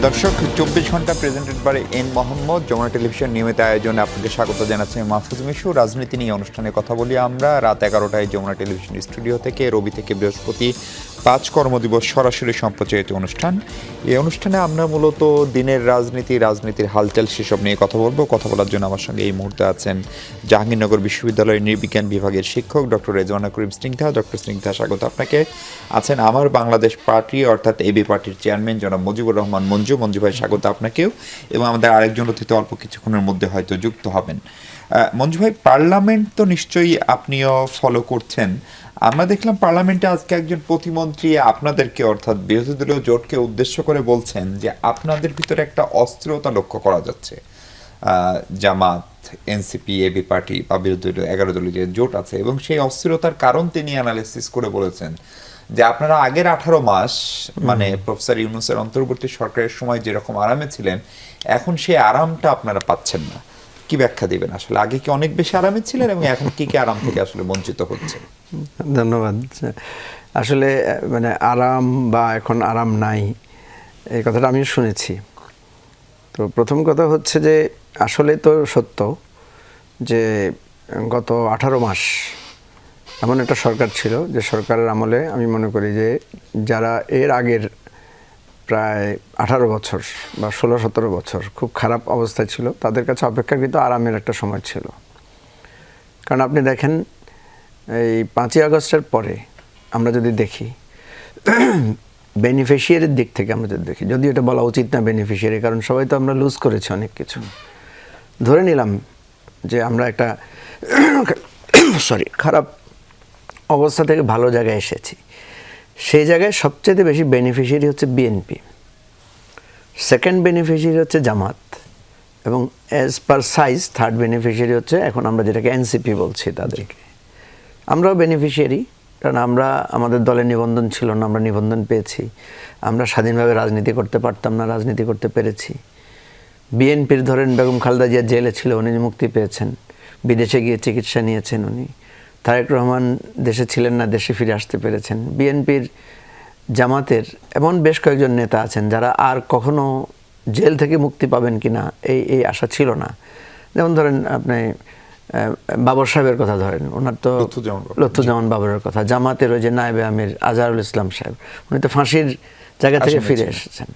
দর্শক 24 ঘন্টা presented by N Mohammad, Jamuna television নিয়মিত আয়োজনে আপনাদের স্বাগত জানাচ্ছি। মাহফুজ মিশু। রাজনীতি নিয়ে অনুষ্ঠানে কথা বলি আমরা রাত 11টায় যমুনা টেলিভিশন স্টুডিও থেকে, রবি থেকে বৃহস্পতি 5 কর্মদিবস সরাসরি সম্প্রচারিত অনুষ্ঠান। এই অনুষ্ঠানে আমরা মূলত দিনের রাজনীতির হালচাল সেসব নিয়ে কথা বলবো। কথা বলার জন্য আমার সঙ্গে এই মুহূর্তে আছেন জাহাঙ্গীরনগর বিশ্ববিদ্যালয়ের নৃবিজ্ঞান বিভাগের শিক্ষক ডক্টর রেজওয়ানা করিম স্নিগ্ধা। ডক্টর স্নিগ্ধা, স্বাগত আপনাকে। আছেন আমার বাংলাদেশ পার্টি অর্থাৎ এবি পার্টির চেয়ারম্যান জনাব মুজিবুর রহমান মঞ্জু ভাই, স্বাগত আপনাকেও। এবং আমাদের আরেকজন অতিথি অল্প কিছুক্ষণের মধ্যে হয়তো যুক্ত হবেন। মঞ্জু ভাই, পার্লামেন্ট তো নিশ্চয়ই আপনিও ফলো করছেন। আমরা দেখলাম পার্লামেন্টে আজকে একজন প্রতিমন্ত্রী আপনাদেরকে অর্থাৎ বিরোধী দলীয় জোটকে উদ্দেশ্য করে বলছেন যে আপনাদের ভিতরে একটা অস্থিরতা লক্ষ্য করা যাচ্ছে। জামাত, এনসিপি, এবি পার্টি বা বিরোধী দলীয় 11 দলীয় যে জোট আছে, এবং সেই অস্থিরতার কারণ তিনি অ্যানালিসিস করে বলেছেন যে আপনারা আগের 18 মাস মানে প্রফেসর ইউনূসের অন্তর্বর্তী সরকারের সময় যেরকম আরামে ছিলেন, এখন সেই আরামটা আপনারা পাচ্ছেন না। কি ব্যাখ্যা দিবেন? আসলে আগে কি অনেক বেশি আরামে ছিলেন এবং এখন কি আরাম থেকে আসলে বঞ্চিত হচ্ছে? ধন্যবাদ। আসলে মানে আরাম বা এখন আরাম নাই, এই কথাটা আমি শুনেছি। তো প্রথম কথা হচ্ছে যে আসলে তো সত্য যে গত 18 মাস এমন একটা সরকার ছিল যে সরকারের আমলে আমি মনে করি যে যারা এর আগের প্রায় 18 বছর বা 16-17 বছর খুব খারাপ অবস্থায় ছিল, তাদের কাছে অপেক্ষাকৃত আরামের একটা সময় ছিল। কারণ আপনি দেখেন, এই 5ই আগস্টের পরে আমরা যদি দেখি বেনিফিশিয়ারির দিক থেকে আমরা যদি দেখি, যদিও এটা বলা উচিত না বেনিফিশিয়ারি, কারণ সবাই তো আমরা লুজ করেছি অনেক কিছু। ধরে নিলাম যে আমরা একটা খারাপ অবস্থা থেকে ভালো জায়গায় এসেছি। সেই জায়গায় সবচেয়ে বেশি বেনিফিশিয়ারি হচ্ছে বিএনপি, সেকেন্ড বেনিফিশিয়ারি হচ্ছে জামাত, এবং as per size third beneficiary হচ্ছে এখন আমরা যেটাকে এনসিপি বলছি তাদেরকে। আমরাও বেনিফিশিয়ারি, কারণ আমরা আমাদের দলের নিবন্ধন ছিল না, আমরা নিবন্ধন পেয়েছি। আমরা স্বাধীনভাবে রাজনীতি করতে পারতাম না, রাজনীতি করতে পেরেছি। বিএনপির ধরেন বেগম খালেদা জিয়া জেলে ছিল, উনি মুক্তি পেয়েছেন, বিদেশে গিয়ে চিকিৎসা নিয়েছেন উনি। তারেক রহমান দেশে ছিলেন না, দেশে ফিরে আসতে পেরেছেন। বিএনপির, জামাতের এমন বেশ কয়েকজন নেতা আছেন যারা আর কখনো জেল থেকে মুক্তি পাবেন কিনা এই আশা ছিল না। যেমন ধরেন আপনি বাবর সাহেবের কথা ধরেন, ওনার তো লুৎফুজ্জামান বাবরের কথা। জামাতের ওই যে নায়েবে আমির আজহারুল ইসলাম সাহেব, উনি তো ফাঁসির জায়গা থেকে ফিরে এসেছেন।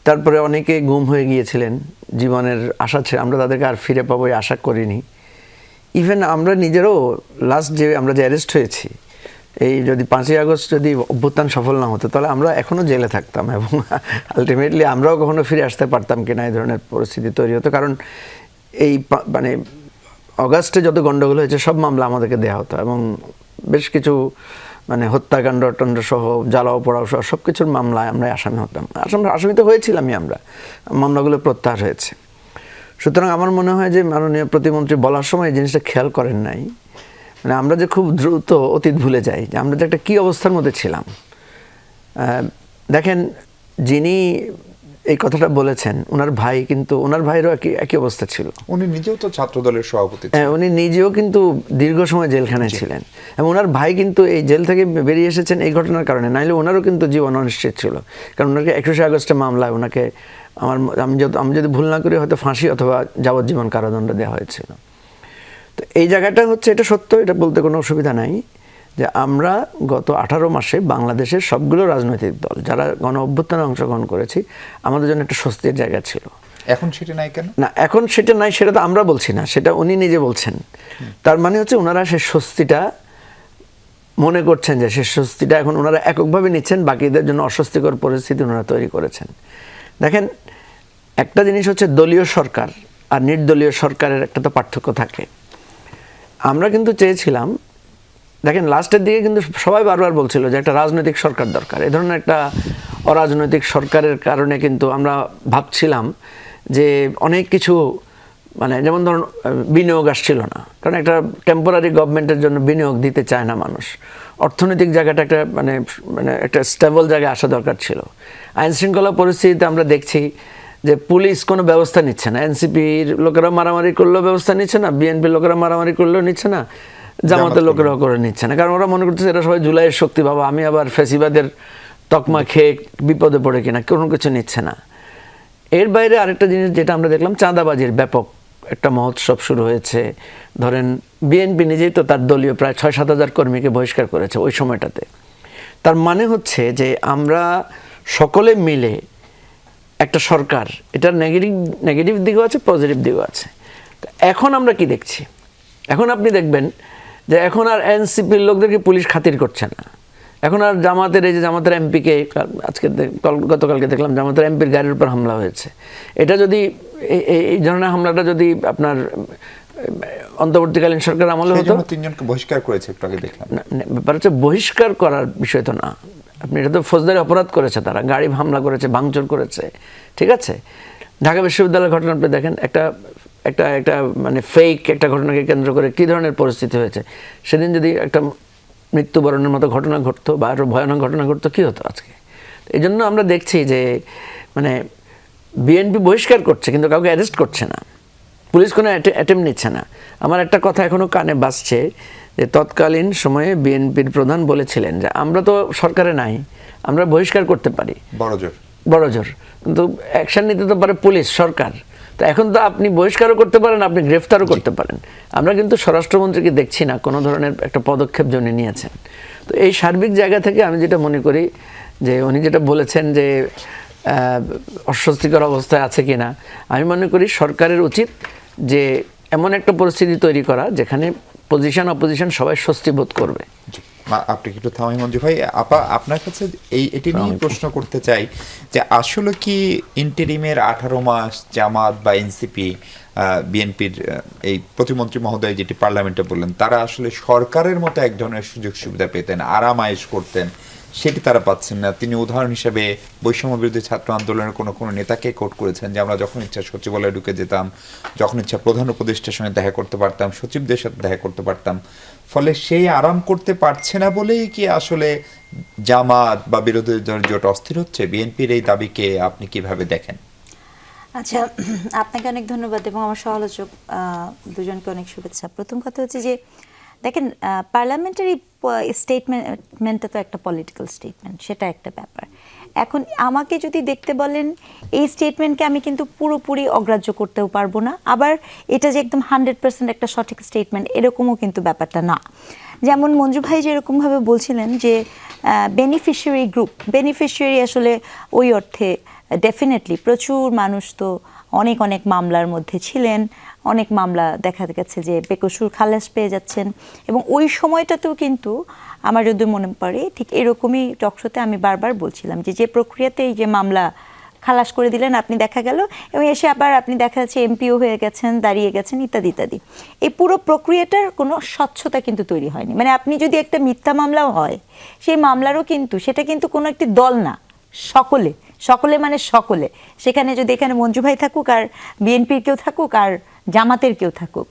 তারপরে অনেকে গুম হয়ে গিয়েছিলেন, জীবনের আশা ছিল, আমরা তাদেরকে আর ফিরে পাবো এই আশা করিনি। ইভেন আমরা নিজেরও লাস্ট যে আমরা যে অ্যারেস্ট হয়েছি, এই যদি 5ই আগস্ট যদি অভ্যুত্থান সফল না হতো তাহলে আমরা এখনও জেলে থাকতাম, এবং আলটিমেটলি আমরাও কখনো ফিরে আসতে পারতাম কিনা এই ধরনের পরিস্থিতি তৈরি হতো। কারণ এই মানে অগাস্টে যত গণ্ডগোল হয়েছে সব মামলা আমাদেরকে দেওয়া হতো, এবং বেশ কিছু মানে হত্যাকাণ্ড টণ্ড সহ জ্বালাও পোড়াও সহ সব কিছুর মামলায় আমরা আসামি হতাম। আসামি তো হয়েছিলামই আমরা, মামলাগুলো প্রত্যাহার হয়েছে। সুতরাং আমার মনে হয় যে মাননীয় প্রতিমন্ত্রী বলার সময় এই জিনিসটা খেয়াল করেন নাই। মানে আমরা যে খুব দ্রুত অতীত ভুলে যাই, যে আমরা যে একটা কী অবস্থার মধ্যে ছিলাম। দেখেন, যিনি এই কথাটা বলেছেন ওনার ভাই, কিন্তু ওনার ভাইয়েরও একই অবস্থা ছিল। উনি নিজেও তো ছাত্রদলের সভাপতি, উনি নিজেও কিন্তু দীর্ঘ সময় জেলখানায় ছিলেন, এবং ওনার ভাই কিন্তু এই জেল থেকে বেরিয়ে এসেছেন এই ঘটনার কারণে, নাইলে ওনারও কিন্তু জীবন অনিশ্চিত ছিল। কারণ ওনাকে 21শে আগস্টে মামলায় ওনাকে আমি যদি ভুল না করি হয়তো ফাঁসি অথবা যাবজ্জীবন কারাদণ্ড দেওয়া হয়েছিল। তো এই জায়গাটা হচ্ছে, এটা সত্য, এটা বলতে কোনো অসুবিধা নাই যে আমরা গত 18 মাসে বাংলাদেশের সবগুলো রাজনৈতিক দল যারা গণ অভ্যুত্থানে অংশগ্রহণ করেছি, আমাদের জন্য একটা স্বস্তির জায়গা ছিল। এখন সেটা নাই কেন? না, এখন সেটা নাই, সেটা তো আমরা বলছি না, সেটা উনি নিজে বলছেন। তার মানে হচ্ছে ওনারা সে স্বস্তিটা মনে করছেন, যে সে স্বস্তিটা এখন ওনারা এককভাবে নিচ্ছেন, বাকিদের জন্য অস্বস্তিকর পরিস্থিতি ওনারা তৈরি করেছেন। দেখেন, একটা জিনিস হচ্ছে দলীয় সরকার আর নির্দলীয় সরকারের একটা তো পার্থক্য থাকে। আমরা কিন্তু চেয়েছিলাম, দেখেন লাস্টের দিকে কিন্তু সবাই বারবার বলছিল যে একটা রাজনৈতিক সরকার দরকার। এই ধরনের একটা অরাজনৈতিক সরকারের কারণে কিন্তু আমরা ভাবছিলাম যে অনেক কিছু, মানে যেমন ধরুন বিনিয়োগ আসছিল না, কারণ একটা টেম্পোরারি গভর্নমেন্টের জন্য বিনিয়োগ দিতে চায় না মানুষ। অর্থনৈতিক জায়গাটা একটা মানে একটা স্টেবল জায়গায় আসা দরকার ছিল। আইন শৃঙ্খলা পরিস্থিতিতে আমরা দেখছি যে পুলিশ কোনো ব্যবস্থা নিচ্ছে না, এনসিপির লোকেরা মারামারি করলেও ব্যবস্থা নিচ্ছে না, বিএনপির লোকেরা মারামারি করলেও নিচ্ছে না, জামাতের লোকেরাও করে নিচ্ছে না, কারণ ওরা মনে করতেছে এরা সবাই জুলাইয়ের শক্তি, বাবা আমি আবার ফ্যাসিবাদের তকমা খেয়ে বিপদে পড়ে কিনা, কোনো কিছু নিচ্ছে না। এর বাইরে আরেকটা জিনিস যেটা আমরা দেখলাম, চাঁদাবাজির ব্যাপক একটা মহোৎসব শুরু হয়েছে। ধরেন বিএনপি নিজেই তো তার দলীয় প্রায় 6-7 হাজার কর্মীকে বহিষ্কার করেছে ওই সময়টাতে। তার মানে হচ্ছে যে আমরা সকলে মিলে একটা সরকার, এটার নেগেটিভ দিকও আছে, পজিটিভ দিকও আছে। তো এখন আমরা কি দেখছি? এখন আপনি দেখবেন যে এখন আর এনসিপির লোকদেরকে পুলিশ খাতির করছে না। এখন আর জামাতের, এই যে জামাতের এমপিকে আজকে গতকালকে দেখলাম জামাতের এমপির গাড়ির উপর হামলা হয়েছে। এটা যদি এই ধরনের হামলাটা যদি আপনার অন্তর্বর্তীকালীন সরকার আমলে হতো, 3 জনকে বহিষ্কার করেছে একটু আগে দেখলাম। ব্যাপার হচ্ছে বহিষ্কার করার বিষয় তো না, আপনি এটা তো ফৌজদারি অপরাধ করেছে, তারা গাড়ি হামলা করেছে, ভাঙচুর করেছে, ঠিক আছে। ঢাকা বিশ্ববিদ্যালয়ের ঘটনা আপনি দেখেন, একটা একটা একটা মানে ফেক একটা ঘটনাকে কেন্দ্র করে কী ধরনের পরিস্থিতি হয়েছে। সেদিন যদি একটা মৃত্যুবরণের মতো ঘটনা ঘটতো বা আরও ভয়ানক ঘটনা ঘটতো, কী হতো আজকে? এই জন্য আমরা দেখছি যে মানে বিএনপি বহিষ্কার করছে কিন্তু কাউকে অ্যারেস্ট করছে না, পুলিশ কোনো অ্যাটেম্প নিচ্ছে না। আমার একটা কথা এখনও কানে বাজছে যে তৎকালীন সময়ে বিএনপির প্রধান বলেছিলেন যে আমরা তো সরকারে নাই, আমরা বহিষ্কার করতে পারি বড় জোর, কিন্তু অ্যাকশন নিতে তো পারে পুলিশ, সরকার। তো এখন তো আপনি বহিষ্কারও করতে পারেন, আপনি গ্রেফতারও করতে পারেন। আমরা কিন্তু স্বরাষ্ট্রমন্ত্রীকে দেখছি না কোনো ধরনের একটা পদক্ষেপ জন্য নিয়েছেন। তো এই সার্বিক জায়গা থেকে আমি যেটা মনে করি যে উনি যেটা বলেছেন যে অস্বস্তিকর অবস্থায় আছে কিনা, আমি মনে করি সরকারের উচিত যে এমন একটা পরিস্থিতি তৈরি করা যেখানে পজিশন অপোজিশন সবাই স্বস্তি বোধ করবে। আপনি একটু থামাই মঞ্জু ভাই, আপা আপনার কাছে এটি নিয়ে প্রশ্ন করতে চাই যে আসলে কি ইন্টারিমের 18 মাস জামাত বা এনসিপি বিএনপির এই প্রতিমন্ত্রী মহোদয় যেটি পার্লামেন্টে বললেন, তারা আসলে সরকারের মতো এক ধরনের সুযোগ সুবিধা পেতেন, আরাম আয়েশ করতেন, সেটি তারা পাচ্ছেন না। তিনি উদাহরণ হিসেবে বৈষম্য বিরোধী ছাত্র আন্দোলনের কোনো নেতাকে কোট করেছেন যে আমরা যখন ইচ্ছা সচিবালয়ে ঢুকে যেতাম, যখন ইচ্ছা প্রধান উপদেষ্টার সঙ্গে দেখা করতে পারতাম, সচিবদের সাথে দেখা করতে পারতাম। ফলে সেই আরাম করতে পারছে না বলেই কি আসলে জামাত বা বিরোধী দল জোট অস্থির হচ্ছে? বিএনপির এই দাবিকে আপনি কিভাবে দেখেন? আচ্ছা, আপনাকে অনেক ধন্যবাদ এবং আমার সমালোচক দুজনকে অনেক শুভেচ্ছা। প্রথম কথা হচ্ছে যে দেখেন, পার্লামেন্টারি স্টেটমেন্টটা তো একটা পলিটিক্যাল স্টেটমেন্ট, সেটা একটা ব্যাপার। এখন আমাকে যদি দেখতে বলেন, এই স্টেটমেন্টকে আমি কিন্তু পুরোপুরি অগ্রাহ্য করতেও পারবো না, আবার এটা যে একদম 100% একটা সঠিক স্টেটমেন্ট এরকমও কিন্তু ব্যাপারটা না। যেমন মঞ্জু ভাই যেরকমভাবে বলছিলেন যে বেনিফিশিয়ারি আসলে ওই অর্থে ডেফিনেটলি প্রচুর মানুষ তো অনেক অনেক মামলার মধ্যে ছিলেন, অনেক মামলা দেখা গেছে যে বেকসুর খালাস পেয়ে যাচ্ছেন। এবং ওই সময়টাতেও কিন্তু আমার যদি মনে পড়ে ঠিক এরকমই টকশোতে আমি বারবার বলছিলাম যে প্রক্রিয়াতে এই যে মামলা খালাস করে দিলেন আপনি, দেখা গেল এবং এসে আবার আপনি দেখা যাচ্ছে এমপিও হয়ে গেছেন, দাঁড়িয়ে গেছেন, ইত্যাদি ইত্যাদি। এই পুরো প্রক্রিয়াটার কোনো স্বচ্ছতা কিন্তু তৈরি হয়নি। মানে আপনি যদি একটা মিথ্যা মামলাও হয়, সেই মামলারও কিন্তু সেটা কিন্তু কোনো একটি দল না, সকলে মানে সকলে, সেখানে যদি এখানে মঞ্জু ভাই থাকুক আর বিএনপির কেউ থাকুক আর জামাতের কেউ থাকুক,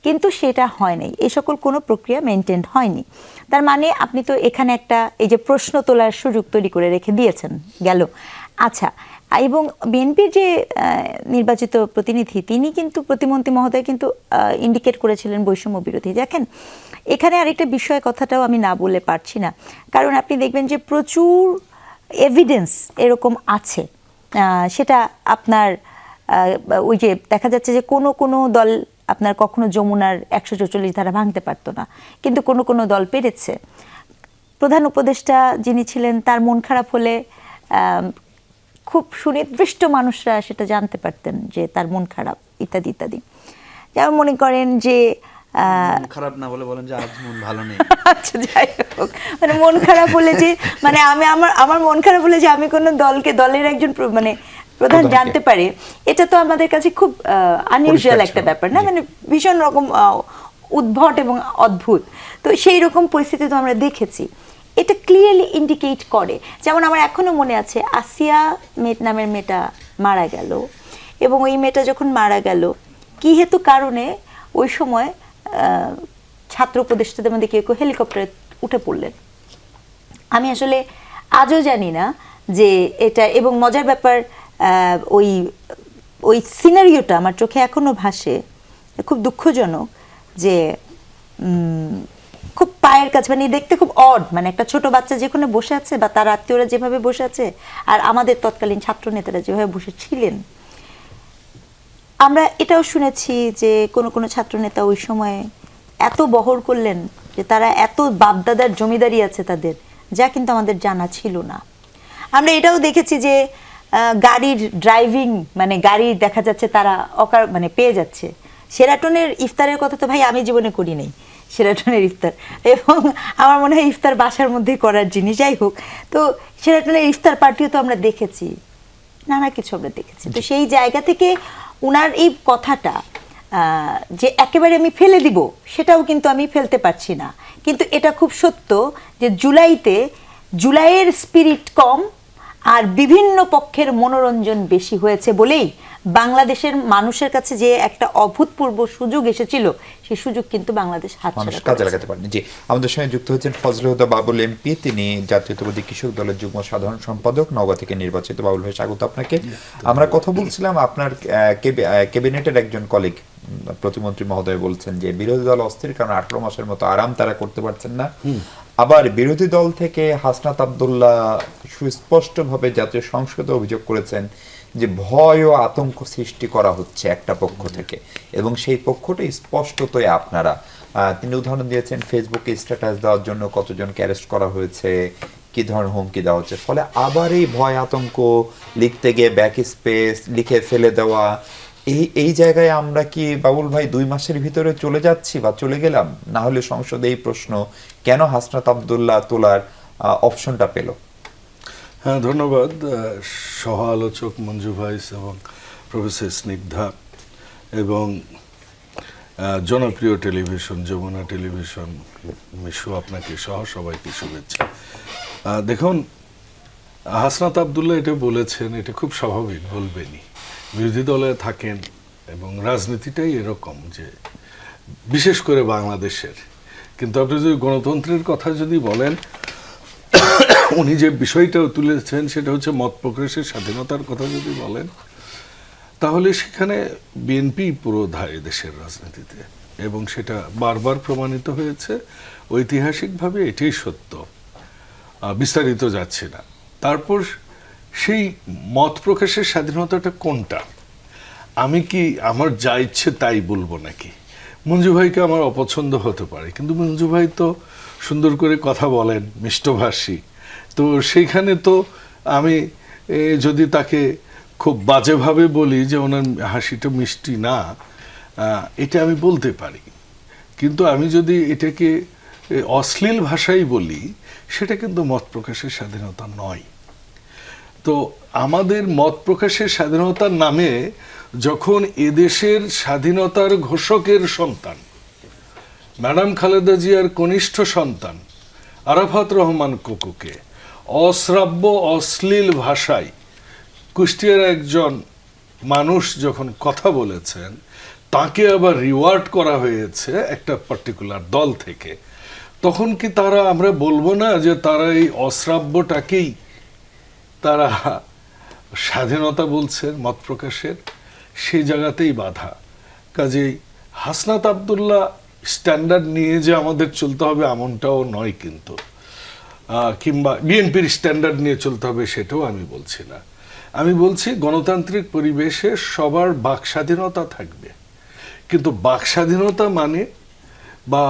কিন্তু সেটা হয় নাই, এই সকল কোনো প্রক্রিয়া মেনটেন হয়নি। তার মানে আপনি তো এখানে একটা এই যে প্রশ্ন তোলার সুযোগ তৈরি করে রেখে দিয়েছেন গেল। আচ্ছা, এবং বিএনপির যে নির্বাচিত প্রতিনিধি তিনি কিন্তু প্রতিমন্ত্রী মহোদয় কিন্তু ইন্ডিকেট করেছিলেন বৈষম্য বিরোধী। দেখেন এখানে আরেকটা বিষয় কথাটাও আমি না বলে পারছি না, কারণ আপনি দেখবেন যে প্রচুর এভিডেন্স এরকম আছে, সেটা আপনার ওই যে দেখা যাচ্ছে যে কোনো দল আপনার কখনো যমুনার 144 ধারা ভাঙতে পারতো না, কিন্তু কোনো দল পেরেছে। প্রধান উপদেষ্টা যিনি ছিলেন তার মন খারাপ হলে খুব সুনির্দিষ্ট মানুষরা সেটা জানতে পারতেন যে তার মন খারাপ, ইত্যাদি ইত্যাদি। যেমন মনে করেন যে খারাপ না বলে বলেন যে আজ মন ভালো নেই। আচ্ছা, যাই হোক, মানে মন খারাপ হলে যে মানে আমি আমার মন খারাপ হলে যে আমি কোনো দলের একজন মানে প্রধান জানতে পারে, এটা তো আমাদের কাছে খুব আনইউজুয়াল একটা ব্যাপার না, মানে ভীষণ রকম উদ্ভট এবং অদ্ভুত। তো সেই রকম পরিস্থিতি তো আমরা দেখেছি। এটা ক্লিয়ারলি ইন্ডিকেট করে, যেমন আমার এখনো মনে আছে আসিয়া নামের মেয়েটা মারা গেল, এবং ওই মেয়েটা যখন মারা গেল কি হেতু কারণে ওই সময় ছাত্র উপদেষ্টাদের মধ্যে কেউ হেলিকপ্টারে উঠে পড়লেন। আমি আসলে আজও জানি না যে এটা, এবং মজার ব্যাপার ওই সিনারিওটা আমার চোখে এখনো ভাসে, খুব দুঃখজনক যে খুব পায়ের কাছে, মানে দেখতে খুব অড, মানে একটা ছোট বাচ্চা যেখানে বসে আছে বা তার আত্মীয়রা যেভাবে বসে আছে আর আমাদের তৎকালীন ছাত্র নেতারা যেভাবে বসে ছিলেন, আমরা এটাও শুনেছি যে কোনো ছাত্রনেতা ওই সময় এত বহর করলেন যে তারা এত বাপদাদার জমিদারি আছে তাদের, যা কিন্তু আমাদের জানা ছিল না। আমরা এটাও দেখেছি যে গাড়ির ড্রাইভিং, মানে গাড়ি দেখা যাচ্ছে তারা মানে পেয়ে যাচ্ছে। শেরাটনের ইফতারের কথা তো ভাই আমি জীবনে করি নাই, শেরাটনের ইফতার, এবং আমার মনে হয় ইফতার বাসার মধ্যেই করার জিনিস। যাই হোক, তো শেরাটনের ইফতার পার্টিও তো আমরা দেখেছি, নানা কিছু আমরা দেখেছি। তো সেই জায়গা থেকে উনার এই কথাটা যে একেবারে আমি ফেলে দিব, সেটাও কিন্তু আমি ফেলতে পারছি না। কিন্তু এটা খুব সত্য যে জুলাইয়ের স্পিরিট কম আর বিভিন্ন পক্ষের মনোরঞ্জন বেশি হয়েছে বলেই বাংলাদেশের মানুষের কাছে যে একটা অভূতপূর্ব সুযোগ এসেছিল, সেই সুযোগ কিন্তু বাংলাদেশ হাতছাড়া কাজে লাগাতে পারেনি। জি, আমাদের সঙ্গে যুক্ত হচ্ছেন ফজলে হুদা বাবুল এমপি, তিনি জাতীয়তাবাদী কৃষক দলের যুগ্ম সাধারণ সম্পাদক, নওগাঁ থেকে নির্বাচিত। বাবুল ভাই, স্বাগত আপনাকে। আমরা কথা বলছিলাম আপনার ক্যাবিনেটের একজন কলিগ প্রতিমন্ত্রী মহোদয় বলছেন যে বিরোধী দল অস্থির, কারণ 18 মাসের মতো আরাম তারা করতে পারছেন না। আবার বিরোধী দল থেকে হাসনাত আব্দুল্লাহ সুস্পষ্টভাবে জাতীয় সংসদে অভিযোগ করেছেন যে ভয় ও আতঙ্ক সৃষ্টি করা হচ্ছে একটা পক্ষ থেকে, এবং সেই পক্ষটা স্পষ্টতই আপনারা। তিনি উদাহরণ দিয়েছেন ফেসবুকে স্ট্যাটাস দেওয়ার জন্য কতজনকে অ্যারেস্ট করা হয়েছে, কি ধরনের হুমকি দেওয়া হচ্ছে। ফলে আবার এই ভয় আতঙ্ক, লিখতে গিয়ে ব্যাক স্পেস লিখে ফেলে দেওয়া, এই জায়গায় আমরা কি বাবুল ভাই 2 মাসের ভিতরে চলে যাচ্ছি বা চলে গেলাম? না হলে সংসদে এই প্রশ্ন কেন হাসনাত আব্দুল্লাহ তোলার অপশনটা পেল? হ্যাঁ, ধন্যবাদ সহ আলোচক মঞ্জু ভাইস এবং প্রফেসর স্নিগ্ধা এবং জনপ্রিয় টেলিভিশন যমুনা টেলিভিশন মিশু, আপনাকে সহ সবাইকে শুভেচ্ছা। দেখুন, হাসনাত আব্দুল্লাহ এটা বলেছেন, এটা খুব স্বাভাবিক, বলবেনই। বিরোধী দলে থাকেন এবং রাজনীতিটাই এরকম, যে বিশেষ করে বাংলাদেশের। কিন্তু আপনি যদি গণতন্ত্রের কথা যদি বলেন, উনি যে বিষয়টাও তুলেছেন সেটা হচ্ছে মত প্রকাশের স্বাধীনতার কথা যদি বলেন, তাহলে সেখানে বিএনপি পুরোধায় দেশের রাজনীতিতে, এবং সেটা বারবার প্রমাণিত হয়েছে। ঐতিহাসিকভাবে এটাই সত্য, বিস্তারিত যাচ্ছে না। তারপর সেই মত প্রকাশের স্বাধীনতাটা কোনটা? আমি কি আমার যা ইচ্ছে তাই বলবো নাকি? মঞ্জু ভাইকে আমার অপছন্দ হতে পারে, কিন্তু মঞ্জু ভাই তো সুন্দর করে কথা বলেন, মিষ্টভাষী। তো সেইখানে তো আমি যদি তাকে খুব বাজেভাবে বলি যে ওনার হাসিটা মিষ্টি না, এটা আমি বলতে পারি। কিন্তু আমি যদি এটাকে অশ্লীল ভাষায় বলি, সেটা কিন্তু মত প্রকাশের স্বাধীনতা নয়। তো আমাদের মত প্রকাশের স্বাধীনতার নামে যখন এদেশের স্বাধীনতার ঘোষকের সন্তান, ম্যাডাম খালেদা জিয়ার কনিষ্ঠ সন্তান আরাফাত রহমান কোকুকে অশ্রাব্য অশ্লীল ভাষায় কুষ্টিয়ার একজন মানুষ যখন কথা বলেছেন, তাকে আবার রিওয়ার্ড করা হয়েছে একটা পার্টিকুলার দল থেকে, তখন কি আমরা বলবো না যে তারা এই অশ্রাব্যটাকেই তারা স্বাধীনতা বলছেন মত প্রকাশের? সেই জায়গাতেই বাধা। কাজেই হাসনাত আব্দুল্লাহ স্ট্যান্ডার্ড নিয়ে যে আমাদের চলতে হবে এমনটাও নয়, কিন্তু কিংবা বিএনপির স্ট্যান্ডার্ড নিয়ে চলতে হবে সেটাও আমি বলছি না। আমি বলছি গণতান্ত্রিক পরিবেশে সবার বাক স্বাধীনতা থাকবে, কিন্তু বাক স্বাধীনতা মানে বা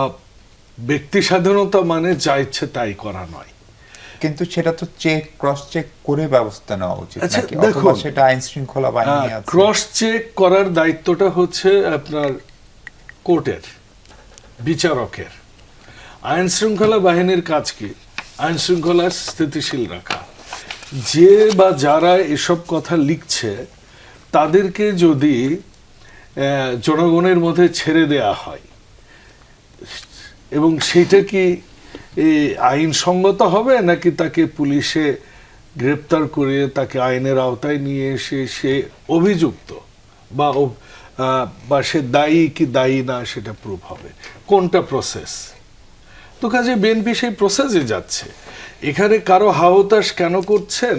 ব্যক্তি স্বাধীনতা মানে যা ইচ্ছে তাই করা নয়। কিন্তু সেটা তো ক্রস চেক করে ব্যবস্থা নেওয়া উচিত, নাকি অথবা সেটা আইন শৃঙ্খলা বাহিনী আছে? ক্রস চেক করার দায়িত্বটা হচ্ছে আপনার কোর্টের, বিচারকের। আইন শৃঙ্খলা বাহিনীর কাজ কি? আইন শৃঙ্খলা স্থিতিশীল রাখা। যে বা যারা এসব কথা লিখছে তাদেরকে যদি জনগণের মধ্যে ছেড়ে দেয়া হয়, এবং সেটা কি আইনসঙ্গত হবে, নাকি তাকে পুলিশে গ্রেপ্তার করে তাকে আইনের আওতায় নিয়ে এসে সে অভিযুক্ত বা সে দায়ী কি দায়ী না সেটা প্রুফ হবে? কোনটা প্রসেস? তো কাজে বিএনপি সেই প্রসেসে যাচ্ছে। এখানে কারো হাহতাশ কেন করছেন?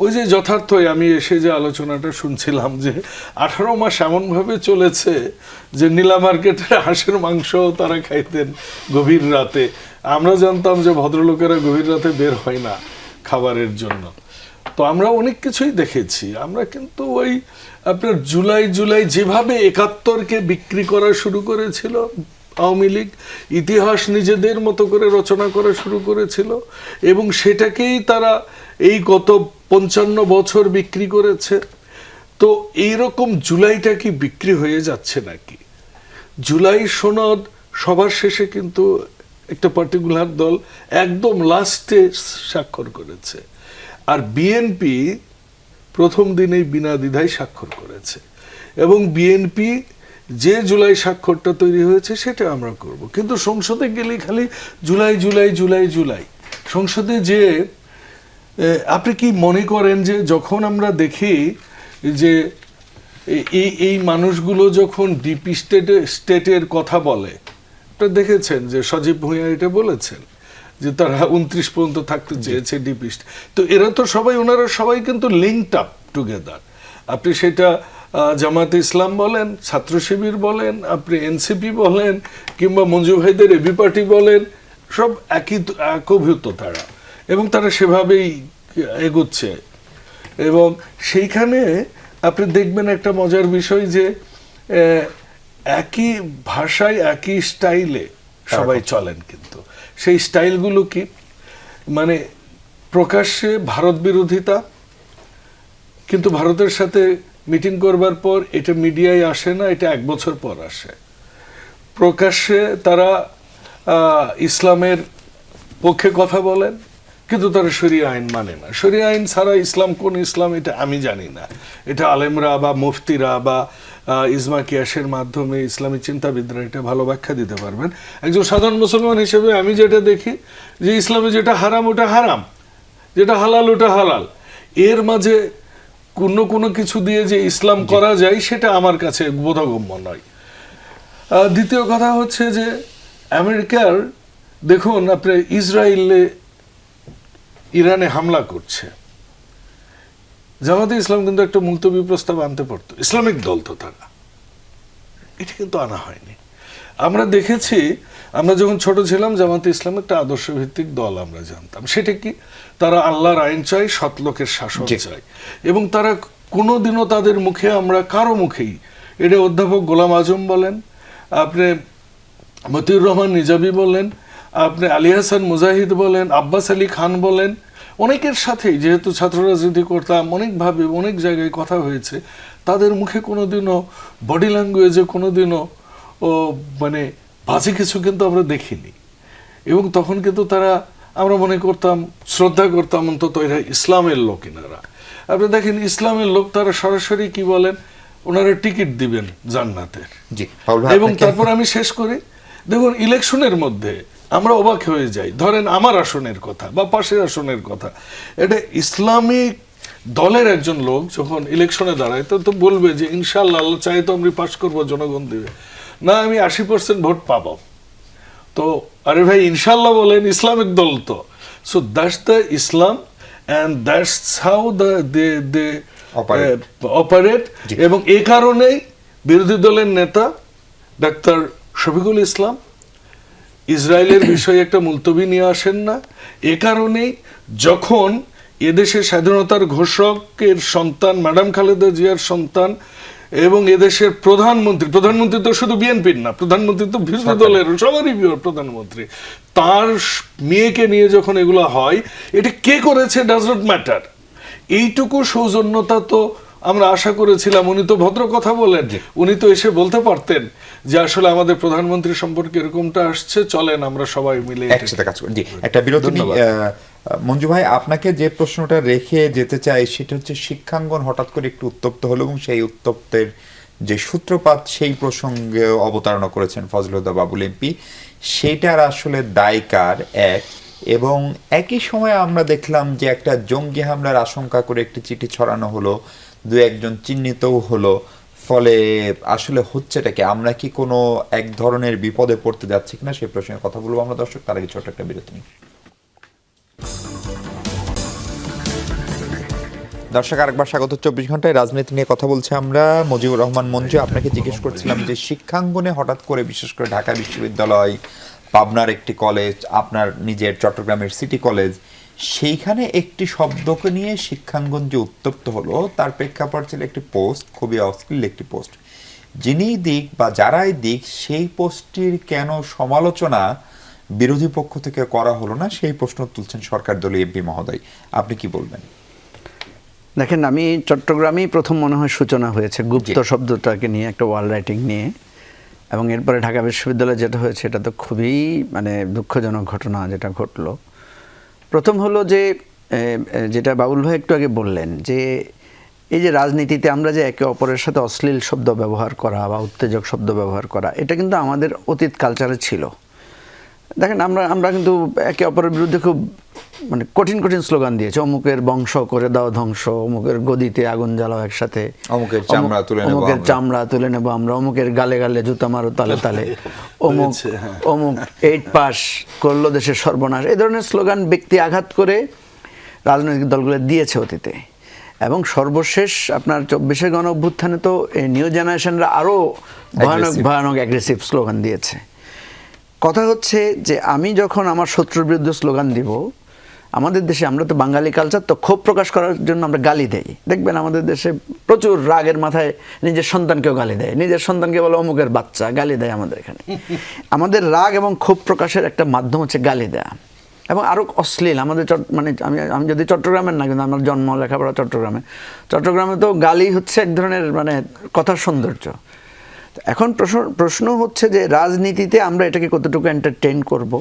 ওই যে যথার্থই আমি এসে যে আলোচনাটা শুনছিলাম যে 18 মাস এমনভাবে চলেছে যে নীলা মার্কেটের হাঁসের মাংস তারা খাইতেন গভীর রাতে। আমরা জানতাম যে ভদ্রলোকেরা গভীর রাতে বের হয় না খাবারের জন্য। তো আমরা অনেক কিছুই দেখেছি। আমরা কিন্তু ওই আপনার জুলাই যেভাবে ৭১-কে বিক্রি করা শুরু করেছিল আওয়ামী লীগ, ইতিহাস নিজেদের মতো করে রচনা করা শুরু করেছিল এবং সেটাকেই তারা এই গত ৫৫ বছর বিক্রি করেছে। তো এইরকম জুলাইটা কি বিক্রি হয়ে যাচ্ছে নাকি? জুলাই সনদ সবার শেষে কিন্তু একটা পার্টিকুলার দল একদম লাস্টে স্বাক্ষর করেছে, আর বিএনপি প্রথম দিনেই বিনা দ্বিধায় স্বাক্ষর করেছে। এবং বিএনপি যে জুলাই স্বাক্ষরটা তৈরি হয়েছে সেটা আমরা করব, কিন্তু সংসদে গেলে খালি জুলাই জুলাই জুলাই জুলাই। সংসদে যে আপনি কি মনে করেন যে যখন আমরা দেখি যে এই মানুষগুলো যখন ডিপি স্টেটের কথা বলে, এটা দেখেছেন যে সজীব ভুঁইয়া এটা বলেছেন যে তারা ২৯ পর্যন্ত থাকতে চেয়েছে ডিপি স্টেট। তো এরা তো সবাই, ওনারা সবাই কিন্তু লিঙ্কড আপ টুগেদার। আপনি সেটা জামায়াতে ইসলাম বলেন, ছাত্র শিবির বলেন, আপনি এনসিপি বলেন, কিংবা মঞ্জু ভাইদের এবি পার্টি বলেন, সব একীভূত তারা, এবং তারা সেভাবেই এগোচ্ছে। এবং সেইখানে আপনি দেখবেন একটা মজার বিষয় যে একই ভাষায় একই স্টাইলে সবাই চলেন, কিন্তু সেই স্টাইলগুলো কি, মানে প্রকাশ্যে ভারত বিরোধিতা, কিন্তু ভারতের সাথে মিটিং করবার পর এটা মিডিয়ায় আসে না, এটা ১ বছর পর আসে। প্রকাশ্যে তারা ইসলামের পক্ষে কথা বলেন, কিন্তু তারা শরিয়া আইন মানে না। শরিয়া আইন ছাড়া ইসলাম কোন ইসলাম এটা আমি জানি না, এটা আলেমরা বা মুফতিরা বা ইজমা কিয়াসের মাধ্যমে ইসলামী চিন্তাবিদরা এটা ভালো ব্যাখ্যা দিতে পারবেন। একজন সাধারণ মুসলমান হিসেবে আমি যেটা দেখি যে ইসলামে যেটা হারাম ওটা হারাম, যেটা হালাল ওটা হালাল, এর মাঝে কোনো কিছু দিয়ে যে ইসলাম করা যায় সেটা আমার কাছে বোধগম্য নয়। দ্বিতীয় কথা হচ্ছে যে আমেরিকার দেখুন আপনি ইসরায়েলে ইরানে হামলা করছে, জামাতে ইসলাম কিন্তু একটা মুলতবি প্রস্তাব আনতে পারতো, ইসলামিক দল তো তারা, এটা কিন্তু আনা হয়নি। আমরা দেখেছি, আমরা যখন ছোট ছিলাম জামাতে ইসলাম একটা আদর্শ ভিত্তিক দল আমরা জানতাম। সেটা কি, তারা আল্লাহর আইন চাই, সৎ লোকের শাসন চাই, এবং তারা কোনোদিনও তাদের মুখে, আমরা কারো মুখেই, এটা অধ্যাপক গোলাম আজম বলেন, আপনি মতিউর রহমান নিজামী বলেন, আপনি আলী হাসান মুজাহিদ বলেন, আব্বাস আলী খান বলেন, অনেকের সাথেই যেহেতু ছাত্র রাজনীতি করতাম, অনেকভাবে অনেক জায়গায় কথা হয়েছে, তাদের মুখে কোনোদিনও বডি ল্যাঙ্গুয়েজে কোনোদিনও মানে বাজে কিছু কিন্তু আমরা দেখিনি। এবং তখন কিন্তু তারা, আমরা মনে করতাম, শ্রদ্ধা করতাম অন্তত এরা ইসলামের লোক। এনারা আপনি দেখেন ইসলামের লোক, তারা সরাসরি কি বলেন, ওনারা টিকিট দিবেন জান্নাতের। এবং তারপর আমি শেষ করি, দেখুন ইলেকশনের মধ্যে আমরা অবাক হয়ে যাই, ধরেন আমার আসনের কথা বা পাশের আসনের কথা, এটা ইসলামিক দলের একজন লোক যখন ইলেকশনে দাঁড়ায় তো বলবে যে ইনশাআল্লাহ আল্লাহ চাই তো আমি পাশ করবো, জনগণ দেবে না, আমি 80% ভোট পাবো। তো আরে ভাই ইনশাআল্লাহ বলেন, ইসলামিক দল তো। So that's the Islam and that's how they operate. এবং এই কারণেই বিরোধী দলের নেতা ডাক্তার শফিকুল ইসলাম ইসরায়েলের বিষয়ে একটা মুলতবি নিয়ে আসেন না। এ কারণেই যখন এদেশের স্বাধীনতার ঘোষকের সন্তান ম্যাডাম খালেদা জিয়ার সন্তান এবং এদেশের প্রধানমন্ত্রী তো শুধু বিএনপির না, প্রধানমন্ত্রী তো বিরোধী দলের সবারই প্রধানমন্ত্রী, তার মেয়েকে নিয়ে যখন এগুলো হয়, এটা কে করেছে ডাজ নট ম্যাটার। এইটুকু সৌজন্যতা তো আমরা আশা করেছিলাম। উনি তো ভদ্র কথা বলেন, উনি তো এসে বলতে পারতেন যে আসলে আমাদের প্রধানমন্ত্রী সম্পর্কে এরকমটা আসছে, চলেন আমরা সবাই মিলে একসাথে কাজ করি। একটা বিরতি। মঞ্জু ভাই, আপনাকে যে প্রশ্নটা রেখে যেতে চাই সেটা হচ্ছে, শিক্ষাঙ্গন হঠাৎ করে একটু উত্তপ্ত হলো এবং সেই উত্তপ্তের যে সূত্রপাত সেই প্রসঙ্গে অবতারণা করেছেন ফজলুদ্দা বাবুল এমপি, সেটার আসলে দায়কার এক, এবং একই সময়ে আমরা দেখলাম যে একটা জঙ্গি হামলার আশঙ্কা করে একটি চিঠি ছড়ানো হলো, দু একজন চিহ্নিতও হলো। ফলে আসলে হচ্ছেটা কি, আমরা কি কোনো এক ধরনের বিপদে পড়তে যাচ্ছি কিনা সেই প্রসঙ্গে কথা বলবো আমরা দর্শক, তার আগে ছোট একটা বিরতি নিই। দর্শক আরেকবার স্বাগত ২৪ ঘন্টায় রাজনীতি নিয়ে কথা বলছি আমরা। মুজিবুর রহমান মঞ্জু, আপনাকে জিজ্ঞেস করছিলাম যে শিক্ষাঙ্গনে হঠাৎ করে বিশেষ করে ঢাকা বিশ্ববিদ্যালয়, পাবনার একটি কলেজ, আপনার নিজের চট্টগ্রামের সিটি কলেজ, সেইখানে একটি শব্দকে নিয়ে শিক্ষাঙ্গন যে উত্তপ্ত হলো, তার প্রেক্ষাপট ছিল একটি পোস্ট, খুবই অশ্লীল একটি পোস্ট। যিনি দিক বা যারাই দিক, সেই পোস্টটির কেন সমালোচনা বিরোধী পক্ষ থেকে করা হলো না, সেই প্রশ্ন তুলছেন সরকার দলীয় এমপি মহোদয়। আপনি কি বলবেন? দেখেন, আমি চট্টগ্রামেই প্রথম মনে হয় সূচনা হয়েছে গুপ্ত শব্দটাকে নিয়ে, একটা ওয়াল রাইটিং নিয়ে, এবং এরপরে ঢাকা বিশ্ববিদ্যালয়ে যেটা হয়েছে এটা তো খুবই মানে দুঃখজনক ঘটনা যেটা ঘটলো। প্রথম হলো যে যেটা বাবুল ভাই একটু আগে বললেন, যে এই যে রাজনীতিতে আমরা যে একে অপরের সাথে অশ্লীল শব্দ ব্যবহার করা বা উত্তেজক শব্দ ব্যবহার করা, এটা কিন্তু আমাদের অতীত কালচারে ছিল। দেখেন, আমরা কিন্তু একে অপরের বিরুদ্ধে খুব মানে কঠিন কঠিন স্লোগান দিয়েছে, অমুকের বংশ করে দাও ধ্বংস, অমুকের গদিতে আগুন জ্বালাও একসাথে, অমুকের চামড়া তুলে নেব আমরা, অমুকের গালে গালে জুতা মারো তালে তালে, অমুক 8 পাস করলো দেশের সর্বনাশ, এই ধরনের স্লোগান ব্যক্তি আঘাত করে রাজনৈতিক দলগুলো দিয়েছে অতীতে। এবং সর্বশেষ আপনার 24-এর গণ অভ্যুত্থানে তো এই নিউ জেনারেশনরা আরও ভয়ানক অ্যাগ্রেসিভ স্লোগান দিয়েছে। কথা হচ্ছে যে আমি যখন আমার শত্রুর বিরুদ্ধে স্লোগান দিব, আমাদের দেশে, আমরা তো বাঙালি কালচার, তো ক্ষোভ প্রকাশ করার জন্য আমরা গালি দেই। দেখবেন আমাদের দেশে প্রচুর রাগের মাথায় নিজের সন্তানকেও গালি দেয়, নিজের সন্তানকে বলে অমুকের বাচ্চা, গালি দেয় আমাদের এখানে। আমাদের রাগ এবং ক্ষোভ প্রকাশের একটা মাধ্যম হচ্ছে গালি দেয়া, এবং আরও অশ্লীল। আমাদের মানে আমি যদি চট্টগ্রামের না, কিন্তু আমার জন্ম লেখাপড়া চট্টগ্রামে তো গালি হচ্ছে এক ধরনের মানে কথার সৌন্দর্য। এখন প্রশ্ন হচ্ছে যে রাজনীতিতে আমরা এটাকে কতটুকু এন্টারটেইন করব।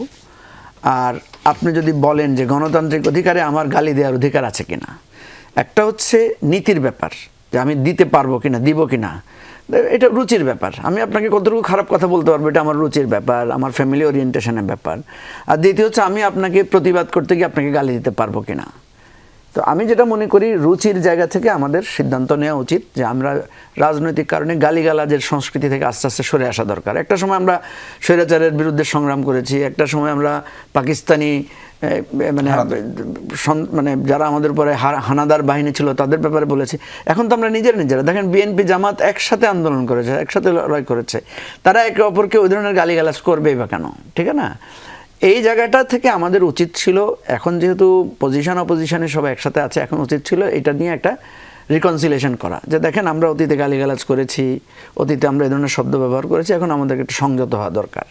আর আপনি যদি বলেন যে গণতান্ত্রিক অধিকারে আমার গালি দেওয়ার অধিকার আছে কিনা, একটা হচ্ছে নীতির ব্যাপার, যে আমি দিতে পারবো কিনা, দিব কিনা, এটা রুচির ব্যাপার। আমি আপনাকে কতটুকু খারাপ কথা বলতে পারবো, এটা আমার রুচির ব্যাপার, আমার ফ্যামিলি ওরিয়েন্টেশনের ব্যাপার। আর দ্বিতীয় হচ্ছে আমি আপনাকে প্রতিবাদ করতে গিয়ে আপনাকে গালি দিতে পারবো কিনা। তো আমি যেটা মনে করি, রুচির জায়গা থেকে আমাদের সিদ্ধান্ত নেওয়া উচিত যে আমরা রাজনৈতিক কারণে গালিগালাজের সংস্কৃতি থেকে আস্তে আস্তে সরে আসা দরকার। একটা সময় আমরা স্বৈরাচারের বিরুদ্ধে সংগ্রাম করেছি, একটা সময় আমরা পাকিস্তানি মানে যারা আমাদের উপরে হানাদার বাহিনী ছিল তাদের ব্যাপারে বলেছি। এখন তো আমরা নিজেরা দেখেন, বিএনপি জামাত একসাথে আন্দোলন করেছে, একসাথে লড়াই করেছে, তারা একে অপরকে ওই ধরনের গালিগালাজ করবেই বা কেন, ঠিক না? এই জায়গাটা থেকে আমাদের উচিত ছিল, এখন যেহেতু অপোজিশনে সবাই একসাথে আছে, এখন উচিত ছিল এটা নিয়ে একটা রিকনসিলেশন করা, যে দেখেন আমরা অতীতে গালিগালাজ করেছি, অতীতে আমরা এই ধরনের শব্দ ব্যবহার করেছি, এখন আমাদেরকে একটু সংযত হওয়া দরকার।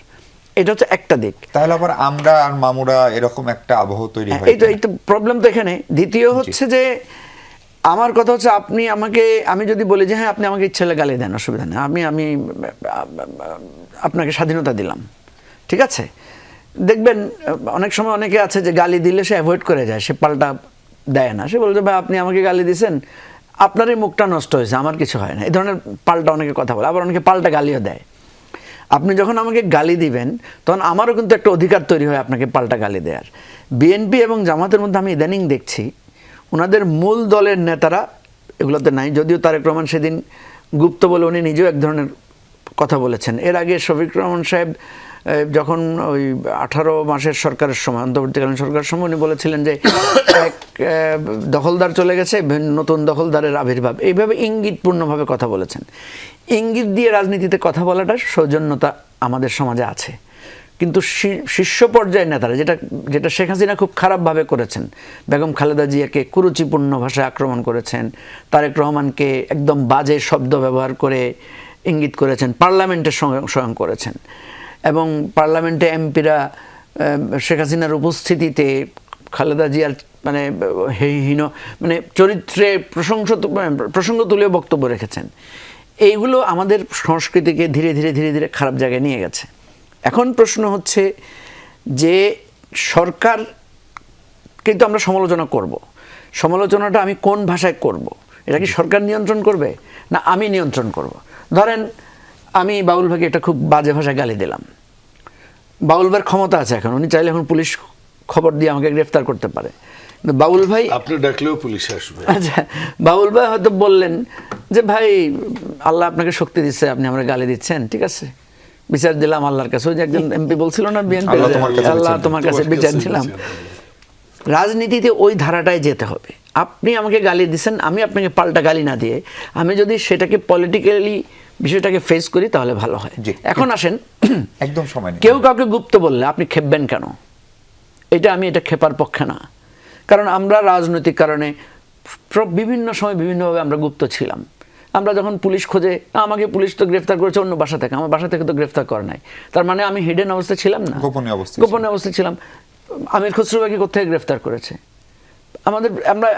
এটা হচ্ছে একটা দিক। তাহলে আবার আমরা আর মামুরা এরকম একটা আবহ তৈরি হয়, এই তো প্রবলেম তো এখানে। দ্বিতীয় হচ্ছে যে আমার কথা হচ্ছে, আমি যদি বলি যে হ্যাঁ আপনি আমাকে ইচ্ছে হলে গালি দেন, অসুবিধা নেই, আমি আপনাকে স্বাধীনতা দিলাম, ঠিক আছে। দেখবেন অনেক সময় অনেকে আছে যে গালি দিলে সে অ্যাভয়েড করে যায়, সে পাল্টা দেয় না, সে বলে যে ভাই আপনি আমাকে গালি দিয়েছেন, আপনারই মুখটা নষ্ট হয়েছে, আমার কিছু হয় না, এই ধরনের পাল্টা অনেকে কথা বলে। আবার অনেকে পাল্টা গালিও দেয়। আপনি যখন আমাকে গালি দিবেন, তখন আমারও কিন্তু একটা অধিকার তৈরি হয় আপনাকে পাল্টা গালি দেওয়ার। বিএনপি এবং জামাতের মধ্যে আমি ইদানিং দেখছি, ওনাদের মূল দলের নেতারা এগুলোতে নাই, যদিও তারেক রহমান সেদিন গুপ্ত বলে উনি নিজেও এক ধরনের কথা বলেছেন। এর আগে শফিক রহমান সাহেব যখন ওই 18 মাসের সরকারের সময়, অন্তর্বর্তীকালীন সরকারের সময়, উনি বলেছিলেন যে এক দখলদার চলে গেছে, নতুন দখলদারের আবির্ভাব, এইভাবে ইঙ্গিতপূর্ণভাবে কথা বলেছেন। ইঙ্গিত দিয়ে রাজনীতিতে কথা বলাটা সৌজন্যতা আমাদের সমাজে আছে, কিন্তু শীর্ষ পর্যায়ের নেতারা, যেটা শেখ হাসিনা খুব খারাপভাবে করেছেন, বেগম খালেদা জিয়াকে কুরুচিপূর্ণ ভাষায় আক্রমণ করেছেন, তারেক রহমানকে একদম বাজে শব্দ ব্যবহার করে ইঙ্গিত করেছেন, পার্লামেন্টের স্বয়ং করেছেন, এবং পার্লামেন্টে এমপিরা শেখ হাসিনার উপস্থিতিতে খালেদা জিয়ার মানে মানে চরিত্রে প্রসঙ্গ তুলে বক্তব্য রেখেছেন। এইগুলো আমাদের সংস্কৃতিকে ধীরে ধীরে খারাপ জায়গায় নিয়ে গেছে। এখন প্রশ্ন হচ্ছে যে সরকার কিন্তু আমরা সমালোচনা করব, সমালোচনাটা আমি কোন ভাষায় করব? এটা কি সরকার নিয়ন্ত্রণ করবে না আমি নিয়ন্ত্রণ করব? ধরেন আমি বাউল ভাইকে একটা খুব বাজে ভাষায় গালি দিলাম, বাউল ভাইয়ের ক্ষমতা আছে, এখন উনি চাইলে এখন পুলিশ খবর দিয়ে আমাকে গ্রেফতার করতে পারে, কিন্তু বাউল ভাই, আপনি ডাকলেও পুলিশ আসবে। আচ্ছা, বাউল ভাই হয়তো বললেন যে ভাই আল্লাহ আপনাকে শক্তি দিচ্ছে, আপনি আমরা গালি দিচ্ছেন, ঠিক আছে, বিচার দিলাম আল্লাহর কাছে। ওই যে একজন এমপি বলছিল না বিএনপি, আল্লাহ তোমার কাছে বিচার দিলাম। রাজনীতিতে ওই ধারাটায় যেতে হবে। আপনি আমাকে গালি দিচ্ছেন, আমি আপনাকে পাল্টা গালি না দিয়ে আমি যদি সেটাকে পলিটিক্যালি বিষয়টাকে ফেস করি তাহলে ভালো হয়। এখন আসেন, একদম সময় নেই। কেউ কাউকে গুপ্ত বললে আপনি খেপবেন কেন? এটা খেপার পক্ষে না, কারণ আমরা রাজনৈতিক কারণে বিভিন্ন সময় বিভিন্নভাবে আমরা গুপ্ত ছিলাম। আমরা যখন পুলিশ খোঁজে, আমাকে পুলিশ তো গ্রেফতার করেছে অন্য বাসা থেকে, আমার বাসা থেকে তো গ্রেফতার করে নাই, তার মানে আমি হিডেন অবস্থায় ছিলাম না, গোপনীয় অবস্থায় ছিলাম। আমির খসরুকে কোথায় গ্রেফতার করেছে? আমাদের